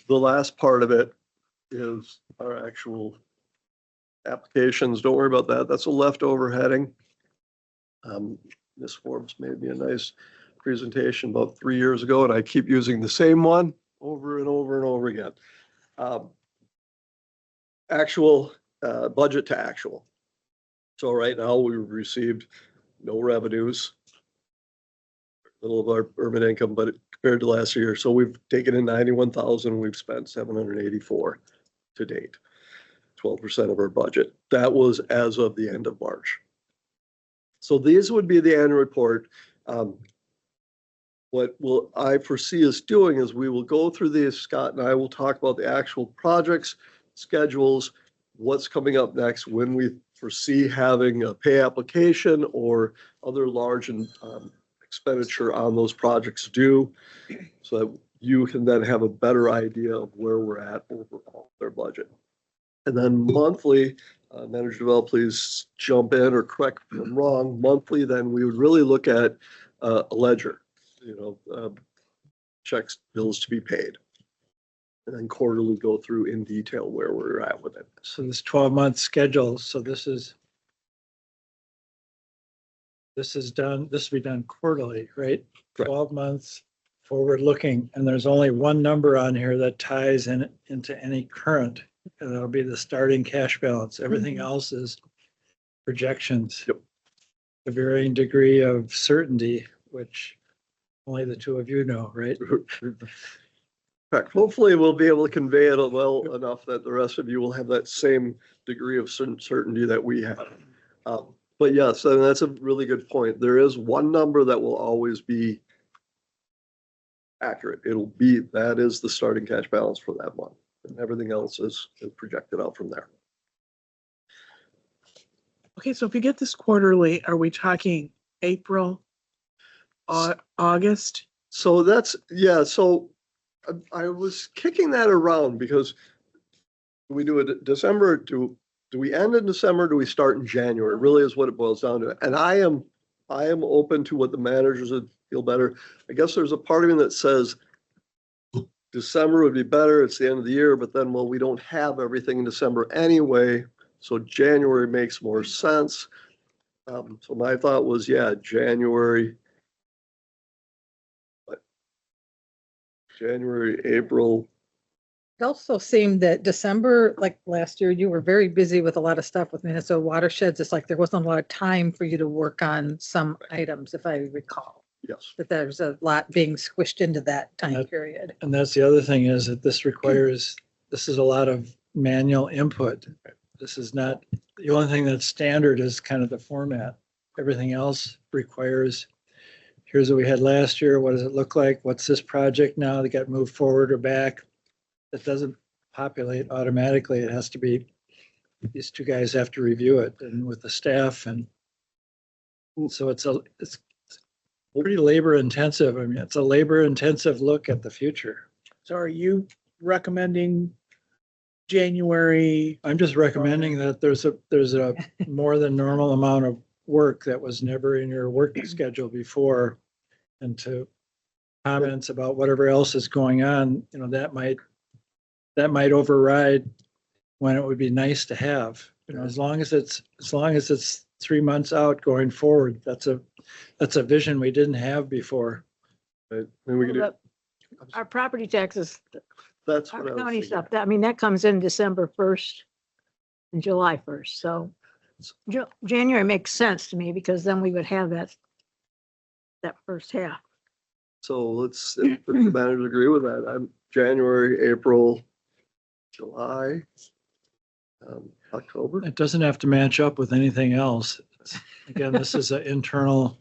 last part of it is our actual applications. Don't worry about that. That's a leftover heading. Ms. Forbes made me a nice presentation about 3 years ago, and I keep using the same one over and over and over again. Actual budget to actual. So right now we've received no revenues, little of our urban income, but compared to last year. So we've taken in 91,000, we've spent 784 to date, 12% of our budget. That was as of the end of March. So these would be the annual report. What I foresee us doing is we will go through these, Scott and I will talk about the actual projects, schedules, what's coming up next, when we foresee having a pay application or other large expenditure on those projects due, so that you can then have a better idea of where we're at overall their budget. And then monthly, Manager Develop, please jump in or correct if I'm wrong. Monthly, then we would really look at a ledger, checks, bills to be paid. And then quarterly go through in detail where we're at with it. So this 12-month schedule, so this is done, this will be done quarterly, right? Correct. 12 months forward looking, and there's only one number on here that ties into any current, and that'll be the starting cash balance. Everything else is projections. Yep. A varying degree of certainty, which only the two of you know, right? Correct. Hopefully we'll be able to convey it well enough that the rest of you will have that same degree of certainty that we have. But yes, and that's a really good point. There is one number that will always be accurate. That is the starting cash balance for that month. And everything else is projected out from there. Okay, so if you get this quarterly, are we talking April, August? So so I was kicking that around because we do it December, do we end in December? Do we start in January? Really is what it boils down to. And I am open to what the managers would feel better. I guess there's a part of me that says December would be better. It's the end of the year, but then, well, we don't have everything in December anyway. So January makes more sense. So my thought was, January, April. It also seemed that December, like last year, you were very busy with a lot of stuff with Minnesota watersheds. It's like there wasn't a lot of time for you to work on some items, if I recall. Yes. That there's a lot being squished into that time period. And that's the other thing, is that this is a lot of manual input. This is not, the only thing that's standard is kind of the format. Everything else requires, here's what we had last year. What does it look like? What's this project now that got moved forward or back? It doesn't populate automatically. It has to be, these two guys have to review it and with the staff. And so it's pretty labor intensive. I mean, it's a labor intensive look at the future. So are you recommending January? I'm just recommending that there's a more than normal amount of work that was never in your work schedule before. And to comments about whatever else is going on, that might override when it would be nice to have, as long as it's 3 months out going forward. That's a vision we didn't have before. Right. And we can do, Our property taxes, that's our what I was county thinking. stuff, that comes in December 1st and July 1st. So January makes sense to me because then we would have that first half. So let's, if the managers agree with that, I'm January, April, July, October. It doesn't have to match up with anything else. Again, this is an internal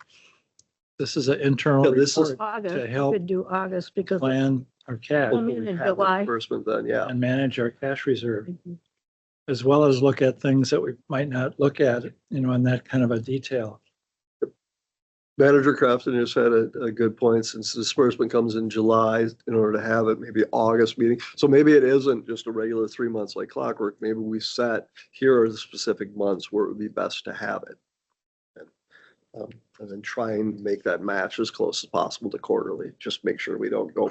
Yeah, this is- report August, to we help could do August because plan our cash Well, Hopefully in have that July. Disbursement then, yeah. and manage our cash reserve, as well as look at things that we might not look at, in that kind of a detail. Manager Crafton just had a good point, since disbursement comes in July, in order to have it, maybe August meeting. So maybe it isn't just a regular 3 months like clockwork. Maybe we set, here are the specific months where it would be best to have it. And then try and make that match as close as possible to quarterly. Just make sure we don't go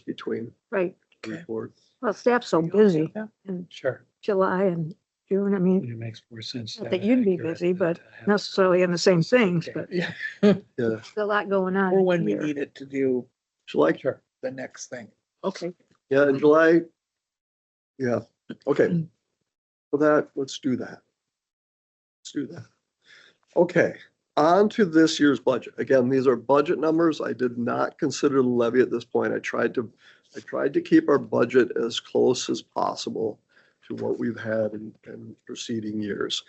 between Right. reports. Well, staff's so busy in Sure. July and June. I mean, It makes more sense. to not have that you'd be accurate busy, than but to have- necessarily in the same things, but Yeah. Yeah, there's a lot going on. Or when we here. need it to do July, Sure. the next thing. Okay. yeah, in July. Yeah, okay. For that, let's do that. Let's do that. Okay, on to this year's budget. Again, these are budget numbers. I did not consider the levy at this point. I tried to keep our budget as close as possible to what we've had in preceding years.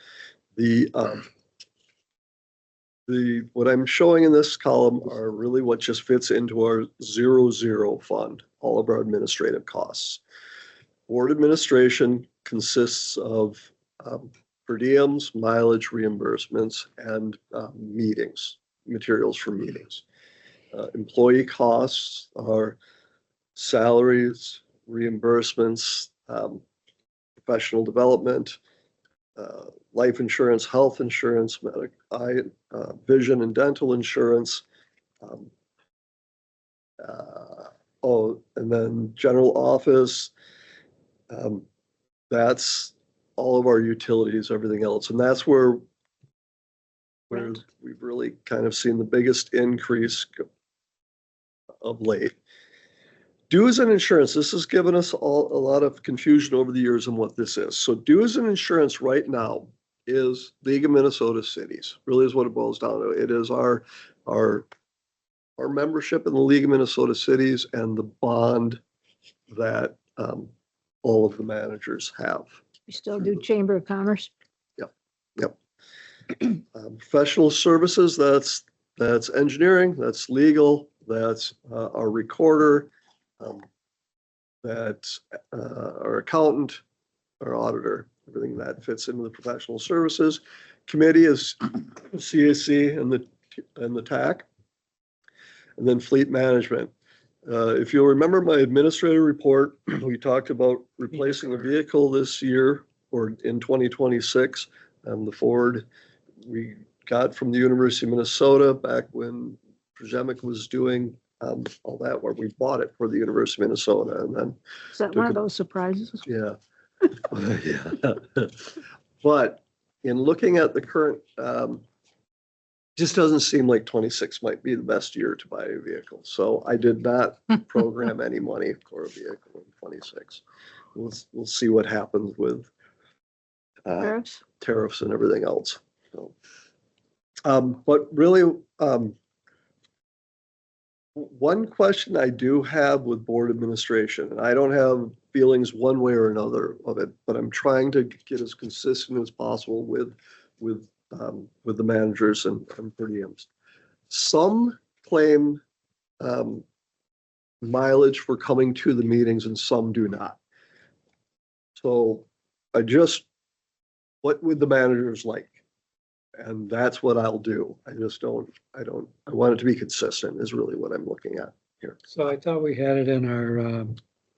What I'm showing in this column are really what just fits into our 0-0 fund, all of our administrative costs. Board administration consists of per diems, mileage reimbursements, and meetings, materials for meetings. Employee costs are salaries, reimbursements, professional development, life insurance, health insurance, vision and dental insurance. And then general office. That's all of our utilities, everything else. And that's where Right. we've really kind of seen the biggest increase of late. Dues and insurance, this has given us a lot of confusion over the years on what this is. So dues and insurance right now is League of Minnesota Cities, really is what it boils down to. It is our membership in the League of Minnesota Cities and the bond that all of the managers have. We still do Chamber of Commerce. Yep. Professional services, that's engineering, that's legal, that's our recorder, that's our accountant, our auditor, everything that fits into the professional services. Committee is CAC and the TAC. And then fleet management. If you'll remember my administrative report, we talked about replacing a vehicle this year or in 2026. The Ford we got from the University of Minnesota back when Projemic was doing all that, where we bought it for the University of Minnesota, and then Is that one of those surprises? yeah. Yeah. But in looking at the current, just doesn't seem like 26 might be the best year to buy a vehicle. So I did not program any money for a vehicle in 26. We'll see what happens with Tariffs? tariffs and everything else. So, but really, one question I do have with board administration, and I don't have feelings one way or another of it, but I'm trying to get as consistent as possible with the managers and per diems. Some claim mileage for coming to the meetings and some do not. So what would the managers like? And that's what I'll do. I want it to be consistent is really what I'm looking at here. So I thought we had it in our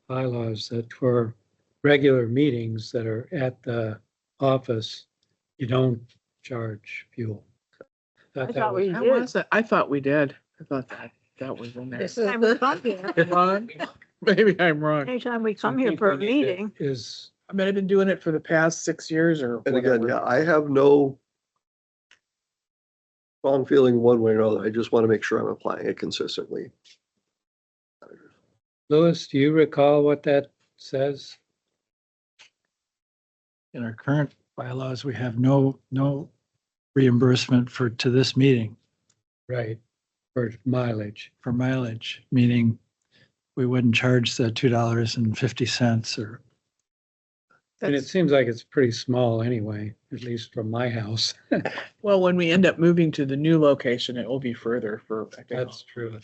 bylaws that for regular meetings that are at the office, you don't charge fuel. I thought we That did. was it. I thought we did. I thought that was in there. This is Anytime we the, come here- Wrong? Maybe I'm wrong. anytime we come here for a meeting, Is, I mean, I've been doing it for the past 6 years or And again, whatever. yeah, I have no strong feeling one way or another. I just want to make sure I'm applying it consistently. Louis, do you recall what that says? In our current bylaws, we have no reimbursement to this meeting Right, for mileage. for mileage, meaning we wouldn't charge the $2.50 or, And it seems like it's pretty small anyway, at least from my house. Well, when we end up moving to the new location, it will be further for, I think. That's true.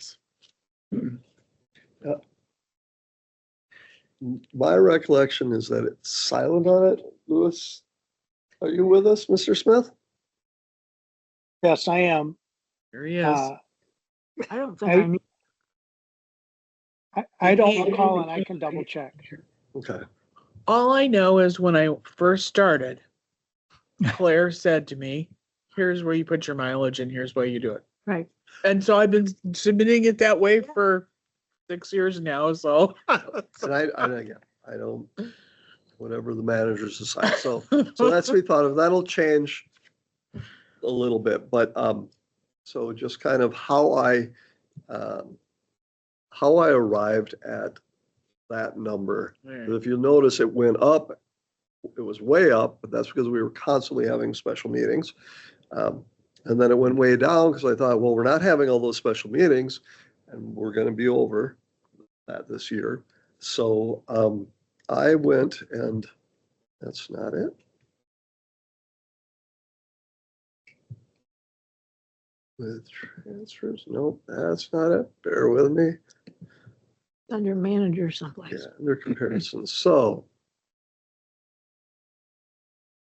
My recollection is that it's silent on it. Louis, are you with us, Mr. Smith? Yes, I am. Here he is. I don't think I need, I don't recall, and I can double check. Okay. All I know is when I first started, Claire said to me, here's where you put your mileage and here's why you do it. right. And so I've been submitting it that way for 6 years now, so. And again, I don't, whatever the managers decide. So that's what we thought of. That'll change a little bit, but, so just kind of how I arrived at that number. But if you notice, it went up, it was way up, but that's because we were constantly having special meetings. And then it went way down because I thought, well, we're not having all those special meetings and we're going to be over that this year. So I went and that's not it. With transfers, nope, that's not it. Bear with me. Under manager someplace. Yeah, under comparisons. So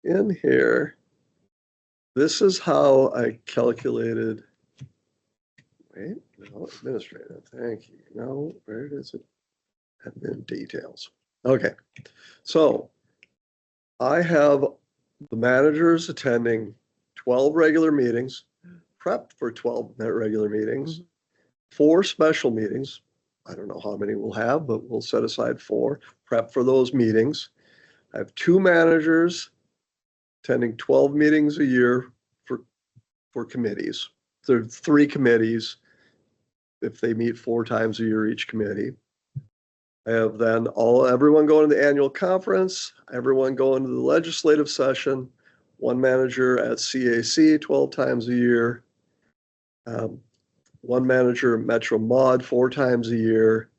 in here, this is how I calculated. Wait, no, administrative. Thank you. No, where is it? Admin details. Okay, so I have the managers attending 12 regular meetings, prepped for 12 regular meetings, 4 special meetings. I don't know how many we'll have, but we'll set aside 4, prep for those meetings. I have 2 managers attending 12 meetings a year for committees. There are 3 committees if they meet 4 times a year each committee. I have then everyone going to the annual conference, everyone going to the legislative session, 1 manager at CAC 12 times a year, 1 manager at Metro Mod 4 times a year,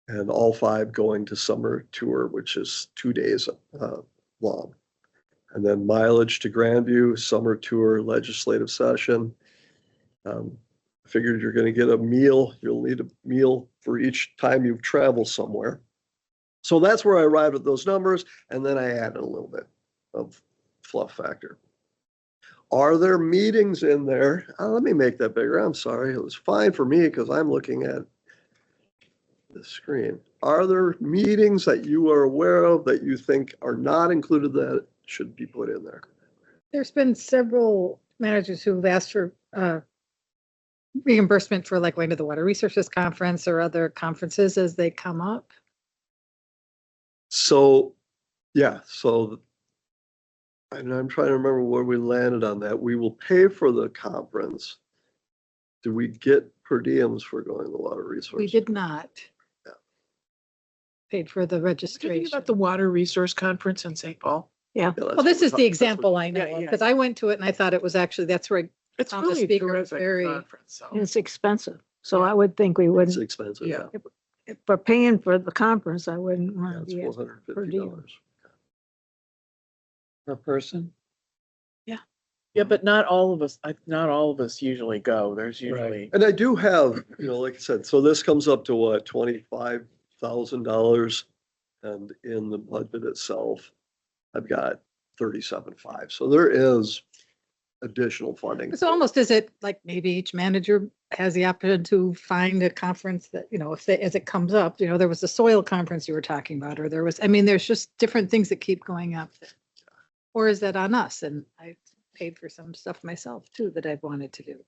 and all 5 going to summer tour, which is 2 days long. And then mileage to Grandview, summer tour, legislative session. Figured you're going to get a meal. You'll need a meal for each time you travel somewhere. So that's where I arrived at those numbers. And then I added a little bit of fluff factor. Are there meetings in there? Let me make that bigger. I'm sorry. It was fine for me because I'm looking at the screen. Are there meetings that you are aware of that you think are not included that should be put in there? There's been several managers who've asked for reimbursement for like going to the Water Resources Conference or other conferences as they come up. So, yeah, so and I'm trying to remember where we landed on that. We will pay for the conference. Do we get per diems for going to Water Resources? We did not. Yeah. Paid for the Did you think registration. about the Water Resource Conference in St. Paul? Yeah. Yeah, that's Well, this what is we're the talking- example I know Yeah, of, yeah. because I went to it and I thought it was actually, that's where It's On the really a speaker, terrific very- conference. So. It's expensive. So I would think we It's wouldn't, expensive. Yeah. if we're paying for the conference, I wouldn't Yeah, want to it's be at $450. Per person? Yeah, but not all of us usually go. There's usually. And I do have, like I said, so this comes up to what, $25,000, and in the budget itself, I've got 37.5. So there is additional funding. it's almost as it like maybe each manager has the option to find a conference that, if they, as it comes up, there was the soil conference you were talking about, or there was, there's just different things that keep going up. Or is that on us? And I paid for some stuff myself too that I've wanted to do.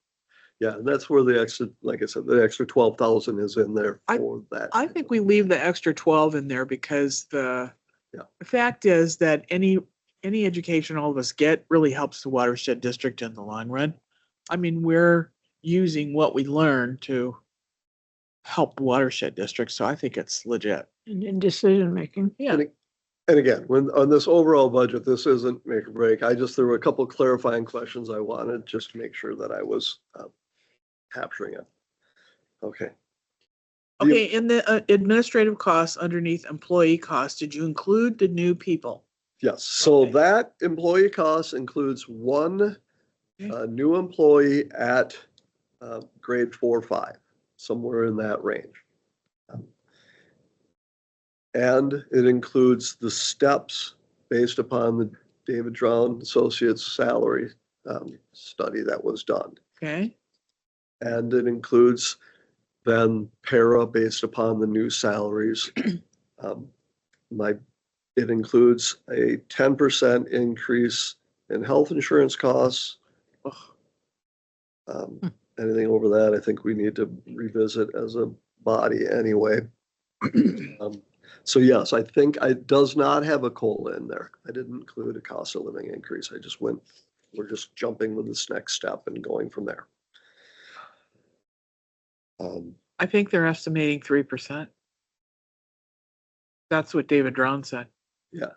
Yeah, and that's where the extra, like I said, the extra 12,000 is in there for that. I think we leave the extra 12 in there because the Yeah. fact is that any education all of us get really helps the watershed district in the long run. I mean, we're using what we learn to help the watershed district, so I think it's legit. in decision making. Yeah. And again, when on this overall budget, this isn't make or break. There were a couple clarifying questions I wanted just to make sure that I was capturing it. Okay. Okay, in the administrative costs underneath employee costs, did you include the new people? Yes, so Okay. that employee cost includes 1 new employee at grade 4 or 5, somewhere in that range. And it includes the steps based upon the David Drown Associates salary study that was done. Okay, And it includes then para based upon the new salaries. Um, it includes a 10% increase in health insurance costs. Um, Anything over that, I think we need to revisit as a body anyway. So yes, I think it does not have a COLA in there. I didn't include a cost of living increase. We're just jumping with this next step and going from there. I think they're estimating 3%. That's what David Drown said. Yeah.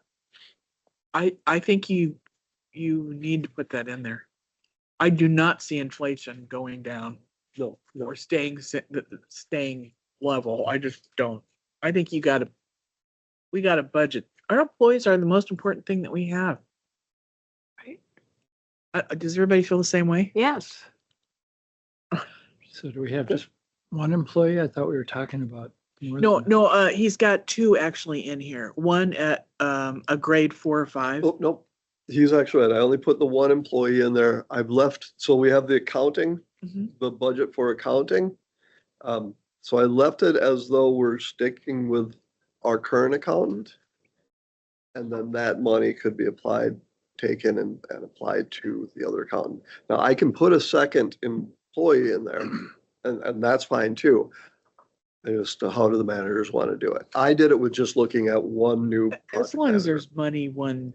I think you need to put that in there. I do not see inflation going down No, or staying level. I just don't. I think we got to budget. Our employees are the most important thing that we have. Right? Does everybody feel the same way? Yes. So do we have just one employee? I thought we were talking about more No, than- no, he's got two actually in here. One at a grade 4 or 5. oh, nope. He's actually right. I only put the one employee in there. I've left, so we have the accounting, Mhm. the budget for accounting. So I left it as though we're sticking with our current accountant. And then that money could be taken and applied to the other accountant. Now, I can put a second employee in there, and that's fine too. Just how do the managers want to do it? I did it with just looking at one new. As project long as manager. there's money one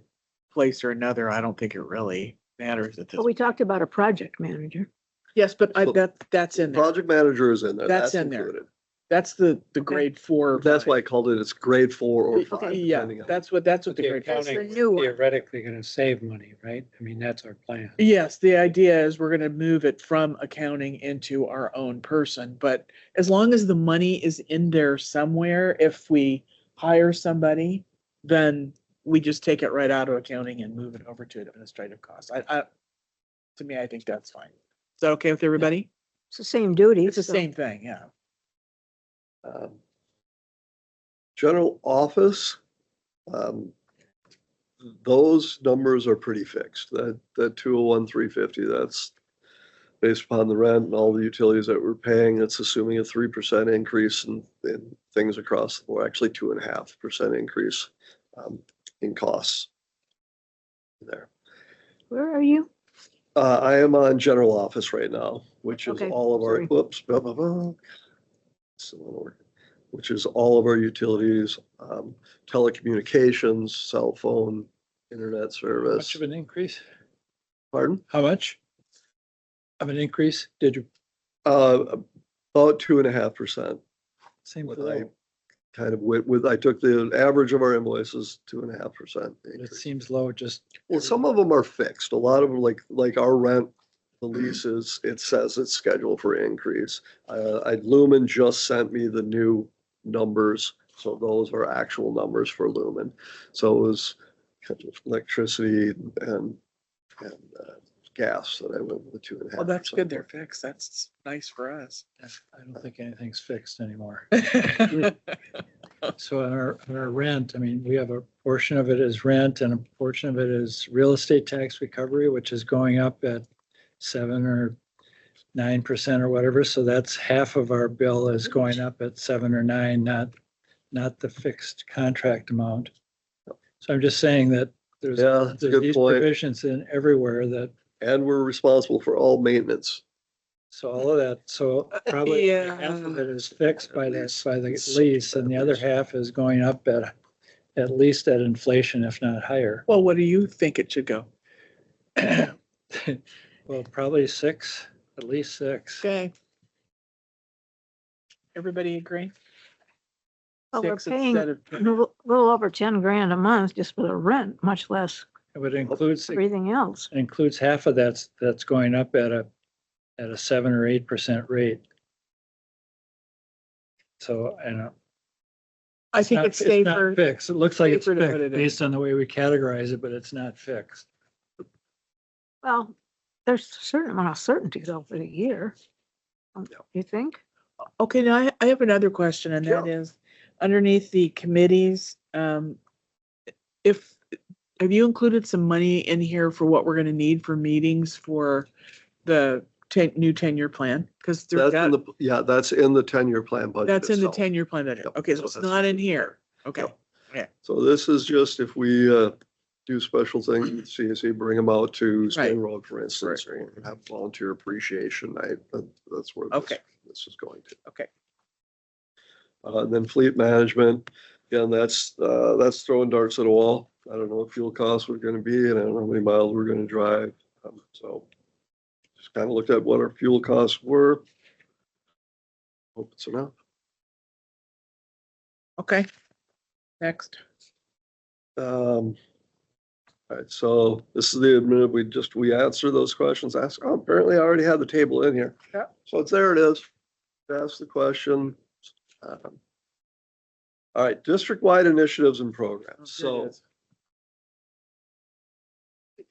place or another, I don't think it really matters at this. But we talked about a project manager. Yes, but So- that's in there. Project manager is in there. That's in there. included. That's the grade 4. or That's 5. why I called it's grade 4 or 5. Okay. Yeah, depending on- that's what the The grade. That's the accounting new one. theoretically gonna save money, right? I mean, that's our plan. Yes, the idea is we're gonna move it from accounting into our own person, but as long as the money is in there somewhere, if we hire somebody, then we just take it right out of accounting and move it over to administrative costs. To me, I think that's fine. Is that okay with everybody? It's the same duty. It's the so- same thing, yeah. General office, those numbers are pretty fixed. That 201, 350, that's based upon the rent and all the utilities that we're paying. It's assuming a 3% increase in things across the board, actually 2.5% increase in costs there. Where are you? I am on general office right now, which is Okay, all of our, sorry. whoops, blah, blah, blah. Still in order. Which is all of our utilities, telecommunications, cell phone, internet How much service. of an increase? Pardon? How much of an increase did you? About 2.5%. Same for What I that. kind of I took the average of our invoices, 2.5%. It increase. seems low, just. Well, some of them are fixed. A lot of them, like our rent, the leases, it says it's scheduled for increase. Lumen just sent me the new numbers, so those are actual numbers for Lumen. So it was kind of electricity and gas that I went with the 2.5%. Well, that's good. They're fixed. That's nice for us. I don't think anything's fixed anymore. So on our rent, I mean, we have a portion of it is rent and a portion of it is real estate tax recovery, which is going up at 7 or 9% or whatever. So that's half of our bill is going up at 7 or 9, not the fixed contract amount. So I'm just saying that there's Yeah, that's a good these point. provisions in everywhere that, And we're responsible for all maintenance. so all of that, so probably Yeah. half of it is fixed by the lease and the other half is going up at least at inflation, if not higher. Well, what do you think it should go? Well, probably 6, at least 6. Okay. Everybody agree? Well, we're 6 paying instead a of 10. little over 10 grand a month just for the rent, much less It includes everything else. half of that's going up at a 7 or 8% rate. So, and I think it's not safer. fixed. It looks like it's safer to put fixed it in. based on the way we categorize it, but it's not fixed. Well, there's a certain amount of certainty though for the year. You think? Okay, now I have another question, and that Sure. is underneath the committees, have you included some money in here for what we're gonna need for meetings for the new 10-year plan? Because That's in the, yeah, that's in the 10-year plan budget. that's in the itself. 10-year plan budget. Yep. Okay, so So it's that's- not in here. Okay. Yep. So this is just if we do special things with CSE, bring them out to Spring Road, for instance, or have volunteer appreciation night. That's where Okay. this is going to. Okay. And then fleet management, again, that's throwing darts at a wall. I don't know what fuel costs were going to be, and I don't know how many miles we're going to drive. So just kind of looked at what our fuel costs were. Hope it's enough. Okay. Next. All right, so this is the minute we answer those questions. Ask, oh, apparently I already had the table in here. Yeah. So it's there it is. Ask the question. All right, district-wide initiatives and programs. So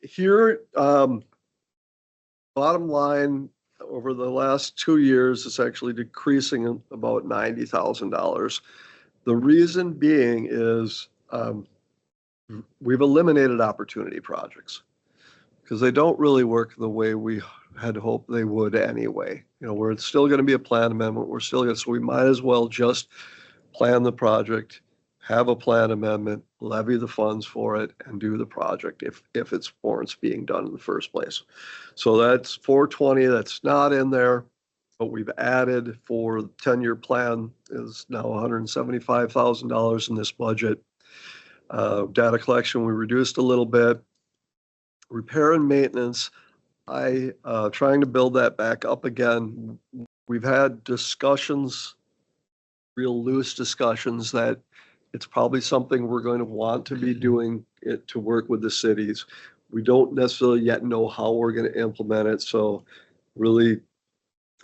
here, bottom line, over the last 2 years, it's actually decreasing about $90,000. The reason being is we've eliminated opportunity projects because they don't really work the way we had hoped they would anyway. You know, we're still going to be a plan amendment. We're still going to, so we might as well just plan the project, have a plan amendment, levy the funds for it, and do the project if it's warrants being done in the first place. So that's 420. That's not in there. What we've added for the 10-year plan is now $175,000 in this budget. Data collection, we reduced a little bit. Repair and maintenance, trying to build that back up again. We've had discussions, real loose discussions, that it's probably something we're going to want to be doing it to work with the cities. We don't necessarily yet know how we're going to implement it. So really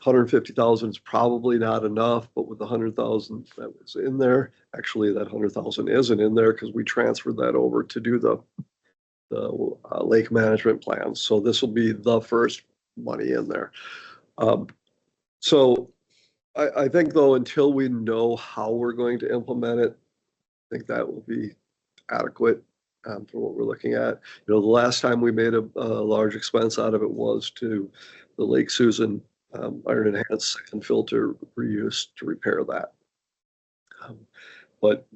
150,000 is probably not enough, but with the 100,000 that was in there, actually that 100,000 isn't in there because we transferred that over to do the lake management plans. So this will be the first money in there. So I think though, until we know how we're going to implement it, I think that will be adequate for what we're looking at. You know, the last time we made a large expense out of it was to the Lake Susan iron enhanced sand filter reuse to repair that. But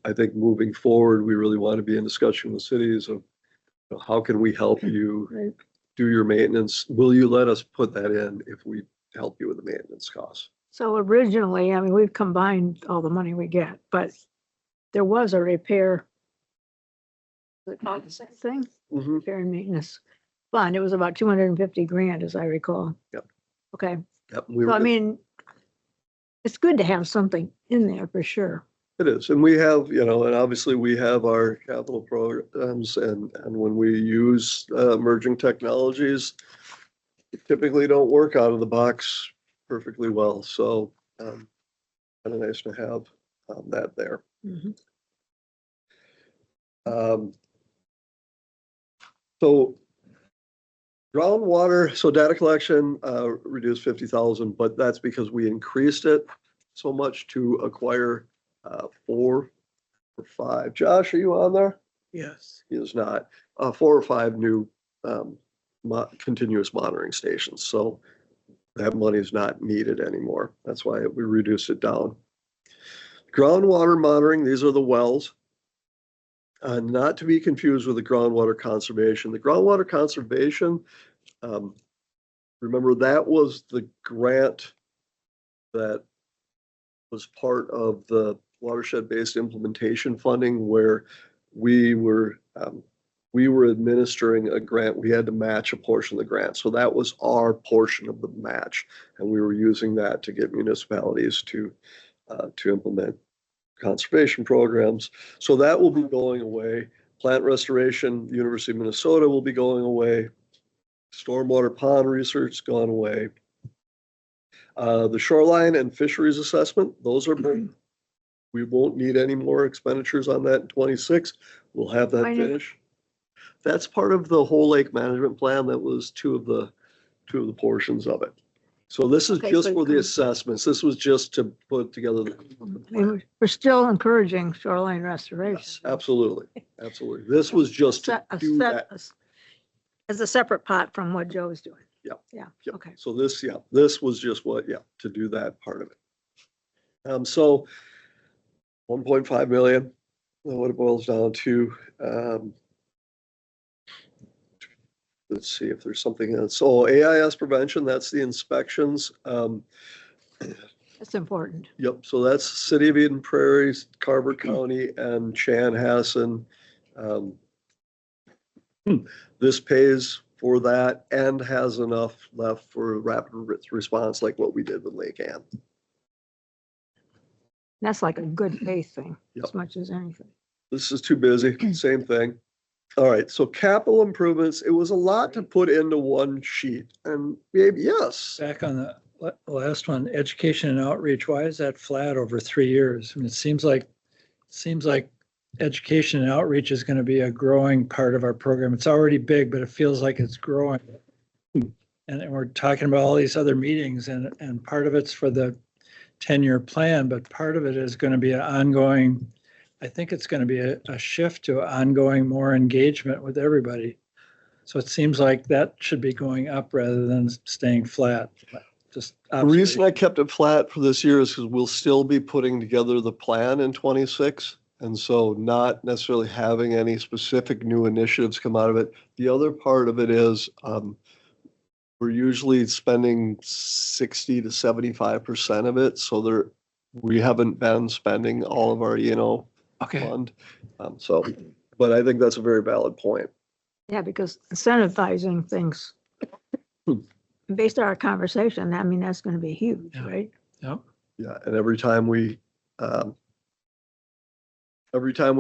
I think moving forward, we really want to be in discussion with cities of, you know, how can we help you do your maintenance? Will you let us put that in if we help you with the maintenance costs? So originally, I mean, we've combined all the money we get, but there was a repair. Is it called the same thing? Mm-hmm. Repair and maintenance fund. It was about 250 grand, as I recall. Yep. Okay. Yep. So I mean, it's good to have something in there for sure. It is. And we have, you know, and obviously we have our capital programs and when we use emerging technologies, they typically don't work out of the box perfectly well. So kind of nice to have that there. Mhm. So groundwater, so data collection reduced 50,000, but that's because we increased it so much to acquire 4 or 5. Josh, are you on there? Yes. He is not. 4 or 5 new continuous monitoring stations. So that money is not needed anymore. That's why we reduced it down. Groundwater monitoring, these are the wells. Not to be confused with the groundwater conservation. The groundwater conservation, remember that was the grant that was part of the watershed-based implementation funding where we were administering a grant. We had to match a portion of the grant. So that was our portion of the match. And we were using that to get municipalities to implement conservation programs. So that will be going away. Plant restoration, University of Minnesota will be going away. Stormwater pond research gone away. The shoreline and fisheries assessment, those are, we won't need any more expenditures on that in 26. We'll have that finished. That's part of the whole lake management plan. That was two of the portions of it. So this is just so for the assessments. This was just to put together the I mean, we're still encouraging shoreline restoration. Yes, absolutely, absolutely. This was just to do that. As a separate pot from what Joe's doing. Yeah, Yep. okay. So this was just to do that part of it. So 1.5 million, what it boils down to. Let's see if there's something else. So AIS prevention, that's the inspections. That's important. Yep, so that's City of Eden Prairies, Carver County, and Chanhassen. Um, This pays for that and has enough left for rapid response like what we did with Lake Ann. That's like a good faith thing, Yep. as much as anything. This is too busy, same thing. All right, so capital improvements, it was a lot to put into one sheet, and maybe, yes. Back on the last one, education and outreach, why is that flat over 3 years? I mean, it seems like education and outreach is going to be a growing part of our program. It's already big, but it feels like it's growing. And we're talking about all these other meetings, and part of it's for the 10-year plan, but part of it is going to be an ongoing, I think it's going to be a shift to ongoing more engagement with everybody. So it seems like that should be going up rather than staying flat. Just The reason I observation. kept it flat for this year is because we'll still be putting together the plan in 26. And so not necessarily having any specific new initiatives come out of it. The other part of it is we're usually spending 60 to 75% of it. So we haven't been spending all of our, Okay. fund. But I think that's a very valid point. Yeah, because incentivizing things, based on our conversation, I mean, that's going to be huge, Yeah. right? Yep. Yeah, and every time we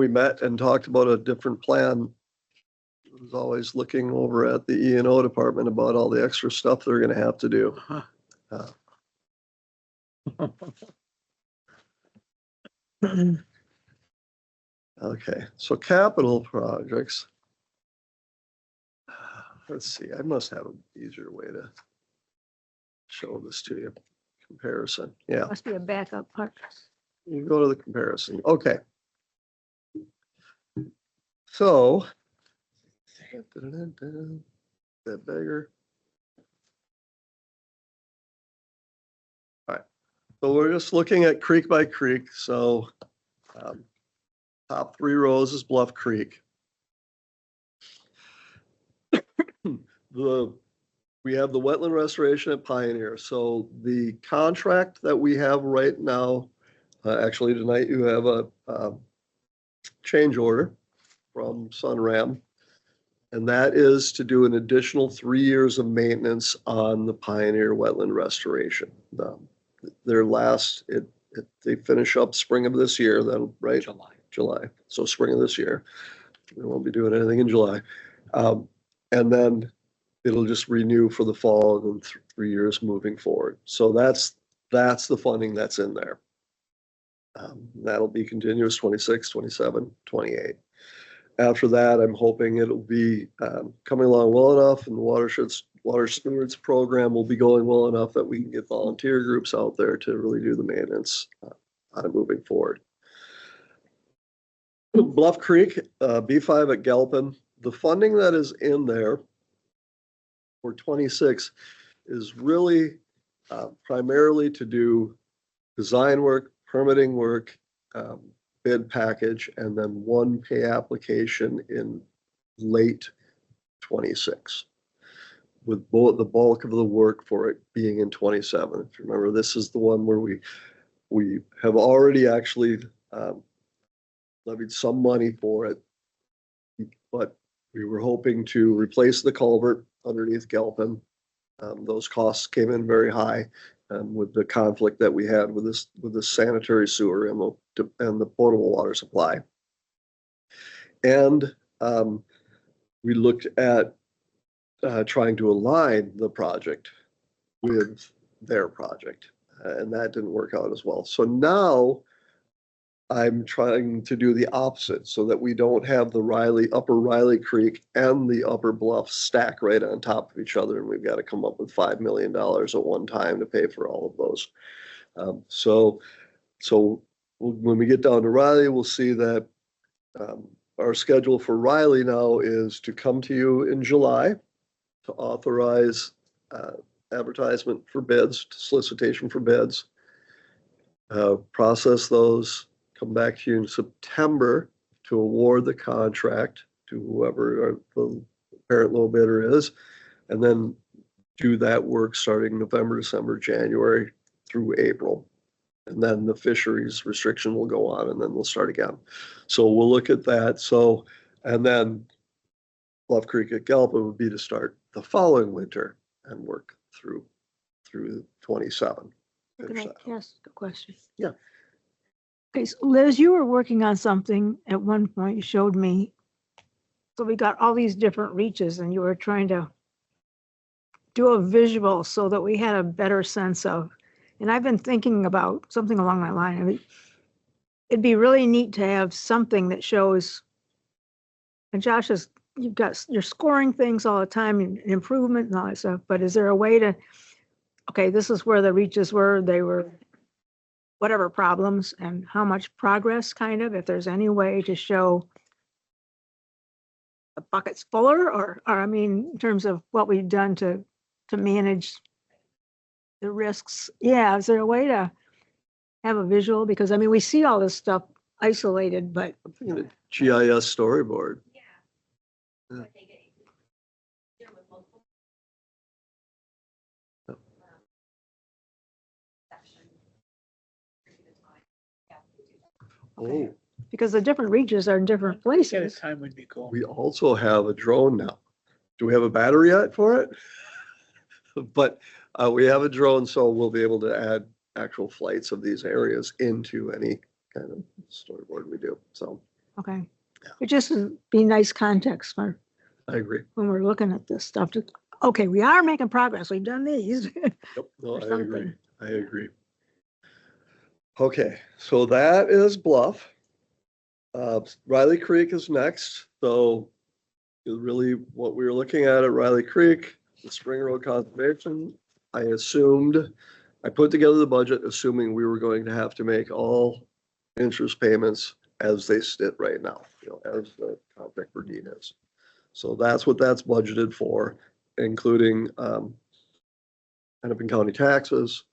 met and talked about a different plan, it was always looking over at the E&O department about all the extra stuff they're gonna have to do. Okay, so capital projects. Let's see, I must have an easier way to show this to you. Comparison, yeah, Must be a backup part. you go to the comparison, okay. So. That bigger. All right, so we're just looking at creek by creek, so top 3 rows is Bluff Creek. We have the wetland restoration at Pioneer. So the contract that we have right now, actually tonight you have a change order from Sunram. And that is to do an additional 3 years of maintenance on the Pioneer wetland restoration. They finish up spring of this year, then, right? July. So spring of this year. We won't be doing anything in July. And then it'll just renew for the fall and then 3 years moving forward. So that's the funding that's in there. That'll be continuous 26, 27, 28. After that, I'm hoping it'll be coming along well enough and the water stewards program will be going well enough that we can get volunteer groups out there to really do the maintenance on it moving forward. Bluff Creek, B5 at Galpin, the funding that is in there for 26 is really primarily to do design work, permitting work, bid package, and then one pay application in late 26. With the bulk of the work for it being in 27. If you remember, this is the one where we have already actually levied some money for it, but we were hoping to replace the culvert underneath Galpin. Those costs came in very high with the conflict that we had with the sanitary sewer and the potable water supply. And we looked at trying to align the project with their project, and that didn't work out as well. So now I'm trying to do the opposite so that we don't have the upper Riley Creek and the upper Bluff stack right on top of each other. And we've got to come up with $5 million at one time to pay for all of those. So when we get down to Riley, we'll see that our schedule for Riley now is to come to you in July to authorize advertisement for bids, solicitation for bids. Process those, come back to you in September to award the contract to whoever the apparent low bidder is, and then do that work starting November, December, January through April. And then the fisheries restriction will go on, and then we'll start again. So we'll look at that. So, and then Bluff Creek at Galpa would be to start the following winter and work through 27. Can Finish I that. ask a question? Yeah. Okay, so Liz, you were working on something at one point, you showed me. So we got all these different reaches and you were trying to do a visual so that we had a better sense of, and I've been thinking about something along that line. I mean, it'd be really neat to have something that shows, and Josh is, you're scoring things all the time and improvement and all that stuff, but is there a way to, okay, this is where the reaches were, they were whatever problems and how much progress, kind of, if there's any way to show the bucket's fuller or I mean, in terms of what we've done to manage the risks. Yeah, is there a way to have a visual? Because I mean, we see all this stuff isolated, but I'm thinking a GIS storyboard. Yeah. Oh, because the different reaches are in different At a places. time would be cool. we also have a drone now. Do we have a battery yet for it? But we have a drone, so we'll be able to add actual flights of these areas into any kind of storyboard we do. So Okay. Yeah. It just would be nice context for I agree. when we're looking at this stuff. Okay, we are making progress. We've done these. Yep, no, Or I agree. something. I agree. Okay, so that is Bluff. Riley Creek is next. So really what we were looking at Riley Creek, the Spring Road Conservation, I put together the budget assuming we were going to have to make all interest payments as they sit right now, as the contract for deed is. So that's what that's budgeted for, including Hennepin County taxes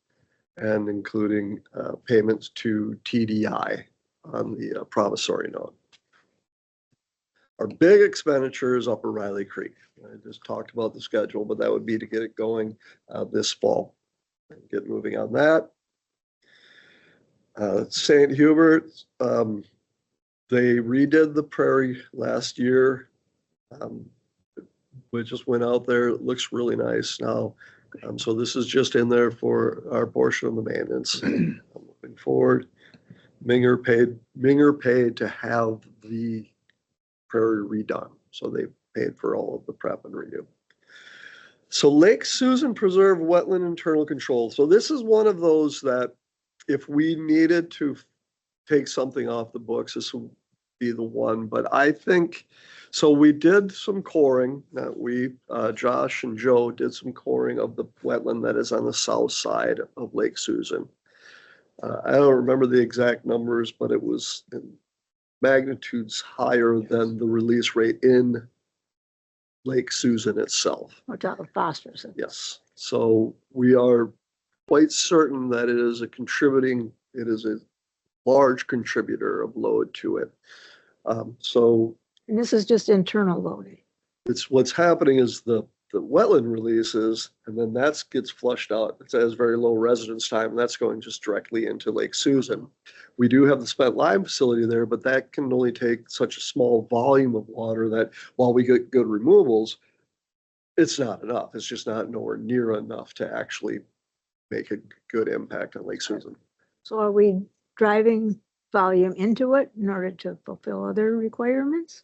and including payments to TDI on the promissory note. Our big expenditure is Upper Riley Creek. I just talked about the schedule, but that would be to get it going this fall. Get moving on that. St. Hubert, they redid the prairie last year. We just went out there. It looks really nice now. So this is just in there for our portion of the maintenance. I'm looking forward. Minger paid to have the prairie redone. So they paid for all of the prep and redo. So Lake Susan Preserve Wetland Internal Control. So this is one of those that if we needed to take something off the books, this would be the one. But I think, so we did some coring. Josh and Joe did some coring of the wetland that is on the south side of Lake Susan. I don't remember the exact numbers, but it was in magnitudes higher than the release rate in Lake Susan itself. We're talking phosphorus. Yes, so we are quite certain that it is a large contributor of load to it. So And this is just internal loading. it's what's happening is the wetland releases, and then that gets flushed out. It has very low residence time, and that's going just directly into Lake Susan. We do have the spent lime facility there, but that can only take such a small volume of water that while we get good removals, it's not enough. It's just not nowhere near enough to actually make a good impact on Lake Susan. So are we driving volume into it in order to fulfill other requirements?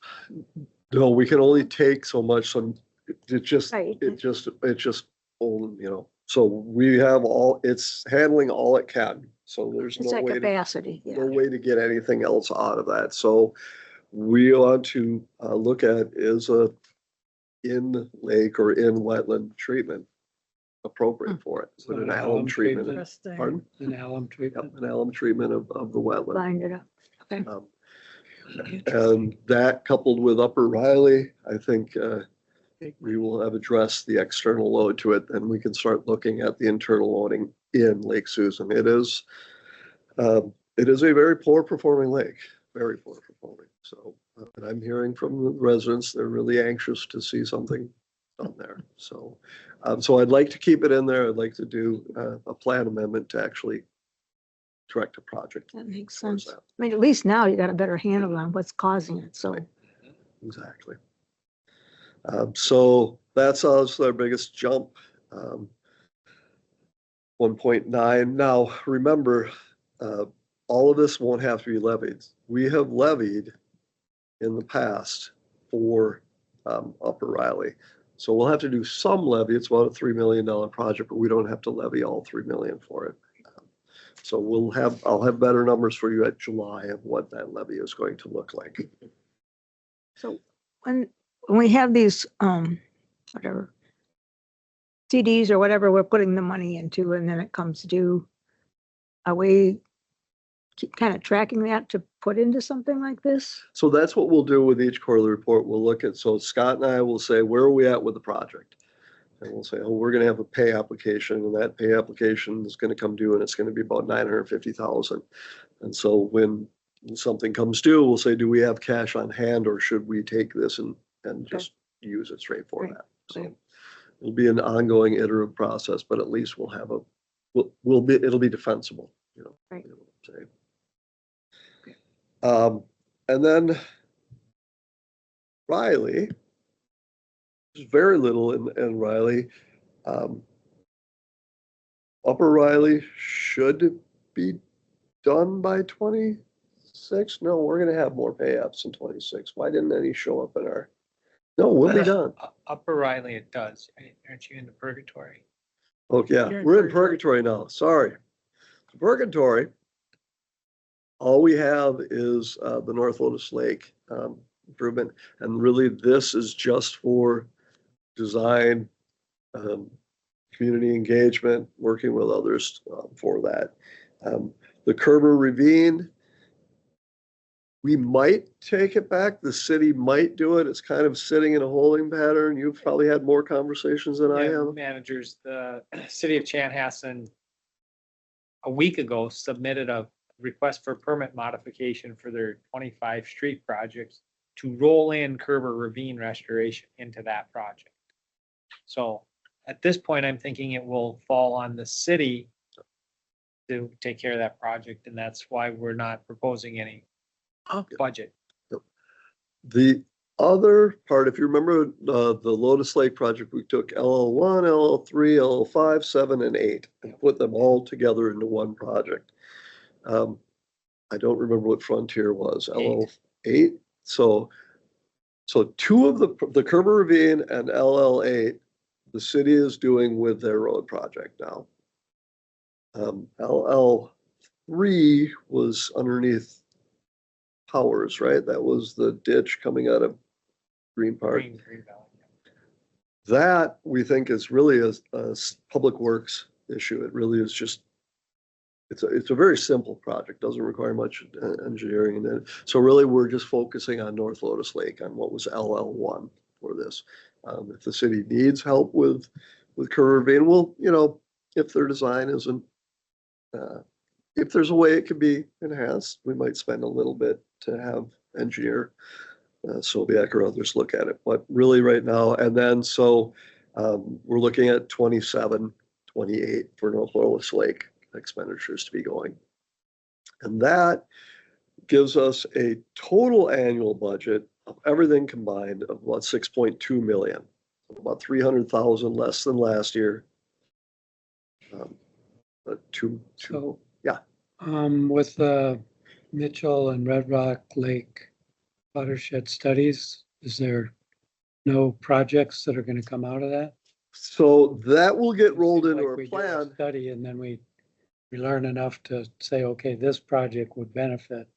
No, we can only take so much. So it just, Right. so we have it's handling all it can. So there's It's no like way to, capacity, yeah. no way to get anything else out of that. So we want to look at is a in lake or in wetland treatment appropriate for it. So With an an alum alum treatment. Interesting. Pardon? An alum Yep, treatment. an alum treatment of the wetland. Lined it up. Okay. And that coupled with Upper Riley, I think we will have addressed the external load to it, then we can start looking at the internal loading in Lake Susan. It is a very poor performing lake, very poor performing. So, and I'm hearing from the residents, they're really anxious to see something done there. So, so I'd like to keep it in there. I'd like to do a plan amendment to actually direct a project. That makes towards sense. that. I mean, at least now you got a better handle on what's causing it, so. Right. Exactly. So that's us, our biggest jump. 1.9. Now, remember, all of this won't have to be levied. We have levied in the past for Upper Riley. So we'll have to do some levy. It's about a $3 million project, but we don't have to levy all 3 million for it. So I'll have better numbers for you at July of what that levy is going to look like. So when we have these, whatever, CDs or whatever we're putting the money into and then it comes due, are we kind of tracking that to put into something like this? So that's what we'll do with each quarterly report. We'll look at, so Scott and I will say, where are we at with the project? And we'll say, oh, we're going to have a pay application, and that pay application is going to come due, and it's going to be about 950,000. And so when something comes due, we'll say, do we have cash on hand, or should we take this and just use it straight for that? So it'll be an ongoing iterative process, but at least we'll have it'll be defensible, you know. Right. You know what I'm saying? And then Riley. There's very little in Riley. Upper Riley should be done by 26. No, we're going to have more pay apps in 26. Why didn't any show up in our? No, we'll be done. Upper Riley, it does. Aren't you into purgatory? Oh, yeah, You're in we're in purgatory now. Sorry. Purgatory, all we have is the North Lotus Lake improvement. And really, this is just for design, community engagement, working with others for that. The Kerber Ravine, we might take it back. The city might do it. It's kind of sitting in a holding pattern. You've probably had more conversations than I have. Managers, the city of Chanhassen a week ago submitted a request for permit modification for their 25 street projects to roll in Kerber Ravine restoration into that project. So at this point, I'm thinking it will fall on the city to take care of that project, and that's why we're not proposing any budget. The other part, if you remember the Lotus Lake project, we took LL1, LL3, LL5, 7, and 8 and put them all together into one project. I don't remember what Frontier was, LL8. So two of the Kerber Ravine and LL8, the city is doing with their road project now. LL3 was underneath Powers, right? That was the ditch coming out of Green Park. Green Valley. That we think is really a public works issue. It really is just, it's a very simple project, doesn't require much engineering. And then, so really we're just focusing on North Lotus Lake on what was LL1 for this. If the city needs help with Kerber Ravine, well, you know, if their design isn't, if there's a way it could be enhanced, we might spend a little bit to have engineer Sobiak or others look at it. But really right now, and then so we're looking at 27, 28 for North Lotus Lake expenditures to be going. And that gives us a total annual budget of everything combined of about 6.2 million, about 300,000 less than last year. But So, yeah. With Mitchell and Red Rock Lake watershed studies, is there no projects that are going to come out of that? So that will get rolled Seems into like our we did a plan. Study, and then we learn enough to say, okay, this project would benefit.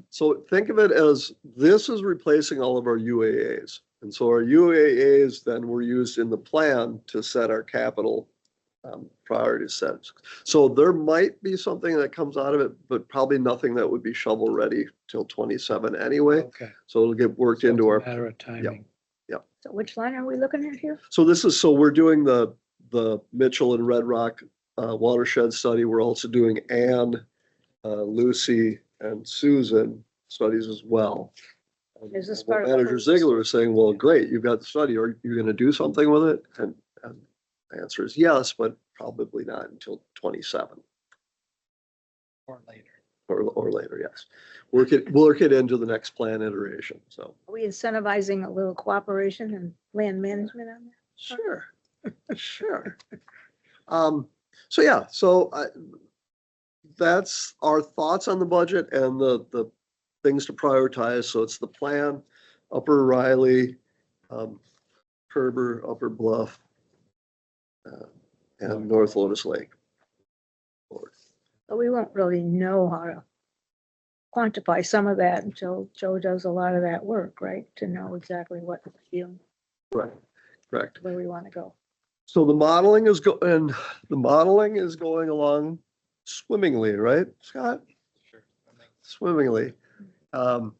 So think of it as this is replacing all of our UAAs. And so our UAAs then were used in the plan to set our capital priority sets. So there might be something that comes out of it, but probably nothing that would be shovel ready till 27 anyway. Okay. So it'll get worked So it's into a our, matter of timing. So which line are we looking at here? So we're doing the Mitchell and Red Rock watershed study. We're also doing Ann, Lucy, and Susan studies as well. Is this What part of the Manager whole Ziegler is saying, well, great, you've got the study. Are you going to do something with it? And the answer is yes, but probably not until 27 Or later. or later, yes. Work it into the next plan iteration, so. Are we incentivizing a little cooperation and land management on that? Sure, sure. So yeah, that's our thoughts on the budget and the things to prioritize. So it's the plan, Upper Riley, Kerber, Upper Bluff, and North Lotus Lake. But we won't really know how to quantify some of that until Joe does a lot of that work, right? To know exactly what we're feeling, Right, correct. where we want to go. So the modeling is going along swimmingly, right, Scott? Sure. Swimmingly. And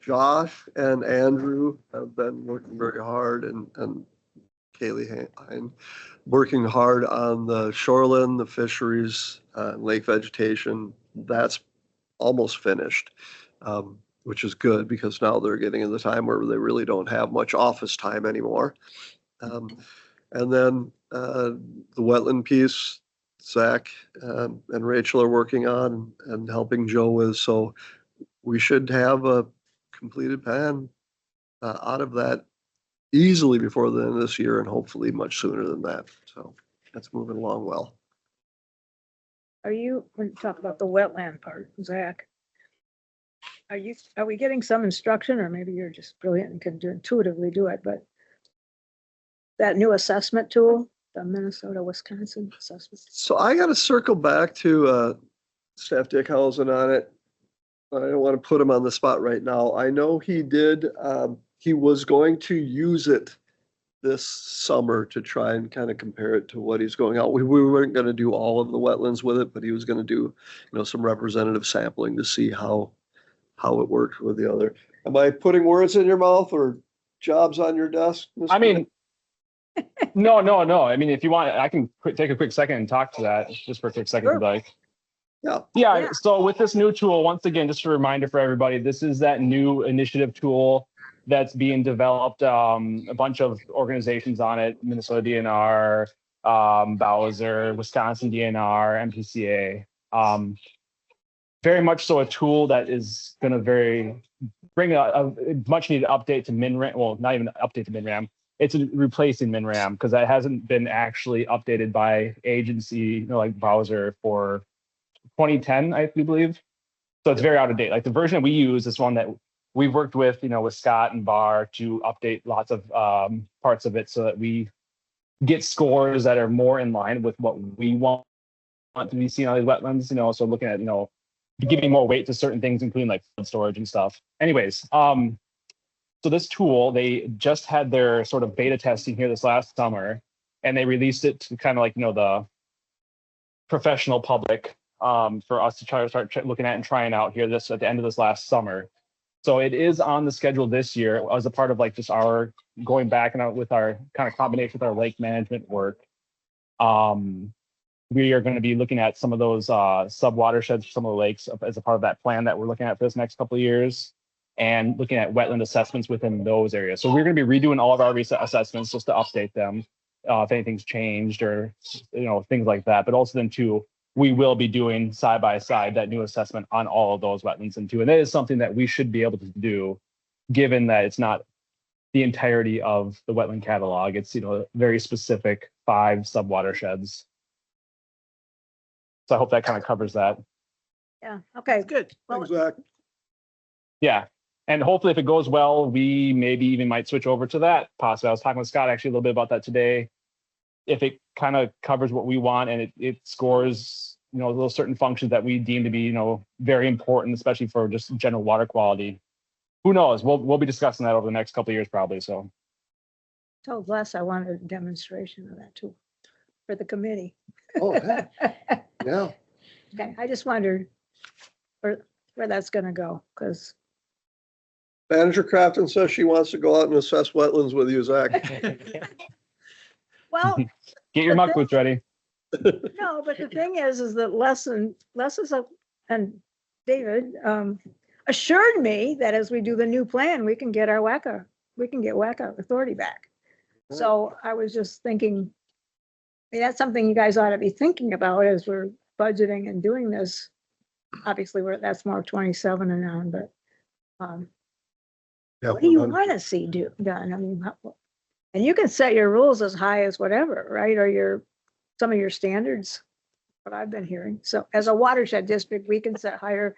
Josh and Andrew have been working very hard and Kaylee Hine working hard on the shoreline, the fisheries, lake vegetation. That's almost finished, which is good because now they're getting in the time where they really don't have much office time anymore. And then the wetland piece, Zach and Rachel are working on and helping Joe with. So we should have a completed plan out of that easily before the end of this year and hopefully much sooner than that. So that's moving along well. When you talk about the wetland part, Zach, are we getting some instruction, or maybe you're just brilliant and can intuitively do it, but that new assessment tool, the Minnesota, Wisconsin assessment? So I got to circle back to Staff Dickhausen on it. I don't want to put him on the spot right now. I know he did. He was going to use it this summer to try and kind of compare it to what he's going out. We weren't going to do all of the wetlands with it, but he was going to do, some representative sampling to see how it worked with the other. Am I putting words in your mouth or jobs on your desk? Mr. I mean, no. I mean, if you want, I can take a quick second and talk to that just for a quick second, if you'd like. Yeah. Yeah. So with this new tool, once again, just a reminder for everybody, this is that new initiative tool that's being developed. A bunch of organizations on it: Minnesota DNR, Bowser, Wisconsin DNR, MPCA. Very much so a tool that is going to bring a much needed update to MinRAM. Well, not even an update to MinRAM. It's replacing MinRAM because that hasn't been actually updated by agency, like Bowser, for 2010, I believe. So it's very out of date. Like the version that we use is one that we've worked with, with Scott and Barr to update lots of parts of it so that we get scores that are more in line with what we want to be seen on these wetlands, so looking at, giving more weight to certain things, including like flood storage and stuff. Anyways, so this tool, they just had their sort of beta testing here this last summer, and they released it to kind of like, the professional public for us to try to start looking at and trying out here at the end of this last summer. So it is on the schedule this year as a part of like just our going back and out with our kind of combination with our lake management work. We are going to be looking at some of those sub watersheds for some of the lakes as a part of that plan that we're looking at for this next couple of years, and looking at wetland assessments within those areas. So we're going to be redoing all of our recent assessments just to update them if anything's changed or things like that. But also then too, we will be doing side by side that new assessment on all of those wetlands and that is something that we should be able to do, given that it's not the entirety of the wetland catalog. It's very specific 5 sub watersheds. So I hope that kind of covers that. Yeah, okay. Good. Thanks, Zach. Yeah. And hopefully if it goes well, we maybe even might switch over to that possibly. I was talking with Scott actually a little bit about that today. If it kind of covers what we want and it scores, those certain functions that we deem to be, very important, especially for just general water quality. Who knows? We'll be discussing that over the next couple of years probably. So. Told Les I wanted a demonstration of that too for the committee. Oh, heck, yeah. Okay, I just wondered where that's gonna go, because Manager Crafton says she wants to go out and assess wetlands with you, Zach. Well, Get your muck boots ready. no, but the thing is that Les and David assured me that as we do the new plan, we can get WACA authority back. So I was just thinking, I mean, that's something you guys ought to be thinking about as we're budgeting and doing this. Obviously, that's more 27 and on, but what do you want to see done? I mean, and you can set your rules as high as whatever, right? Or some of your standards, what I've been hearing. So as a watershed district, we can set higher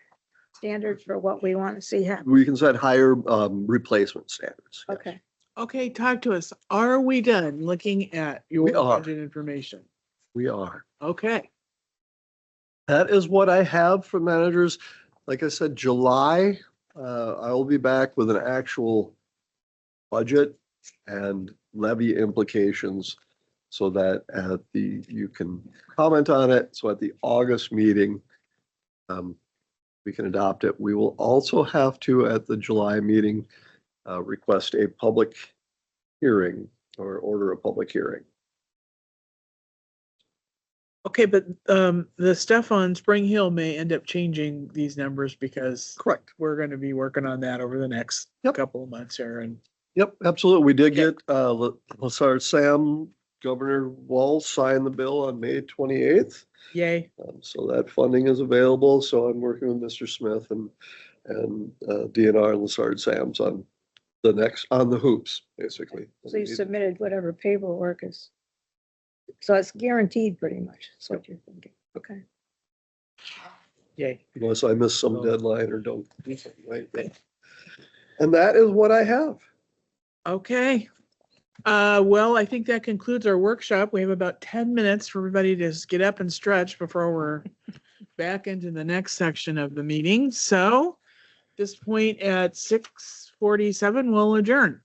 standards for what we want to see happen. We can set higher replacement standards. Yes. Okay. Okay, talk to us. Are we done looking at your We are. budget information? We are. Okay. That is what I have for managers. Like I said, July, I will be back with an actual budget and levy implications so that you can comment on it. So at the August meeting, we can adopt it. We will also have to, at the July meeting, request a public hearing or order a public hearing. Okay, but the stuff on Spring Hill may end up changing these numbers because Correct. we're going to be working on that over the next Yep. couple of months here. And Yep, absolutely. We did get Lassard Sam, Governor Walz signed the bill on May 28th. yay. So that funding is available. So I'm working with Mr. Smith and DNR and Lassard Sam's on the hoops, basically. So you submitted whatever paperwork is. So it's guaranteed pretty much. That's what you're thinking. Okay. Yay. Unless I miss some deadline or don't do something like that. And that is what I have. Okay. Well, I think that concludes our workshop. We have about 10 minutes for everybody to just get up and stretch before we're back into the next section of the meeting. So at this point at 6:47, we'll adjourn.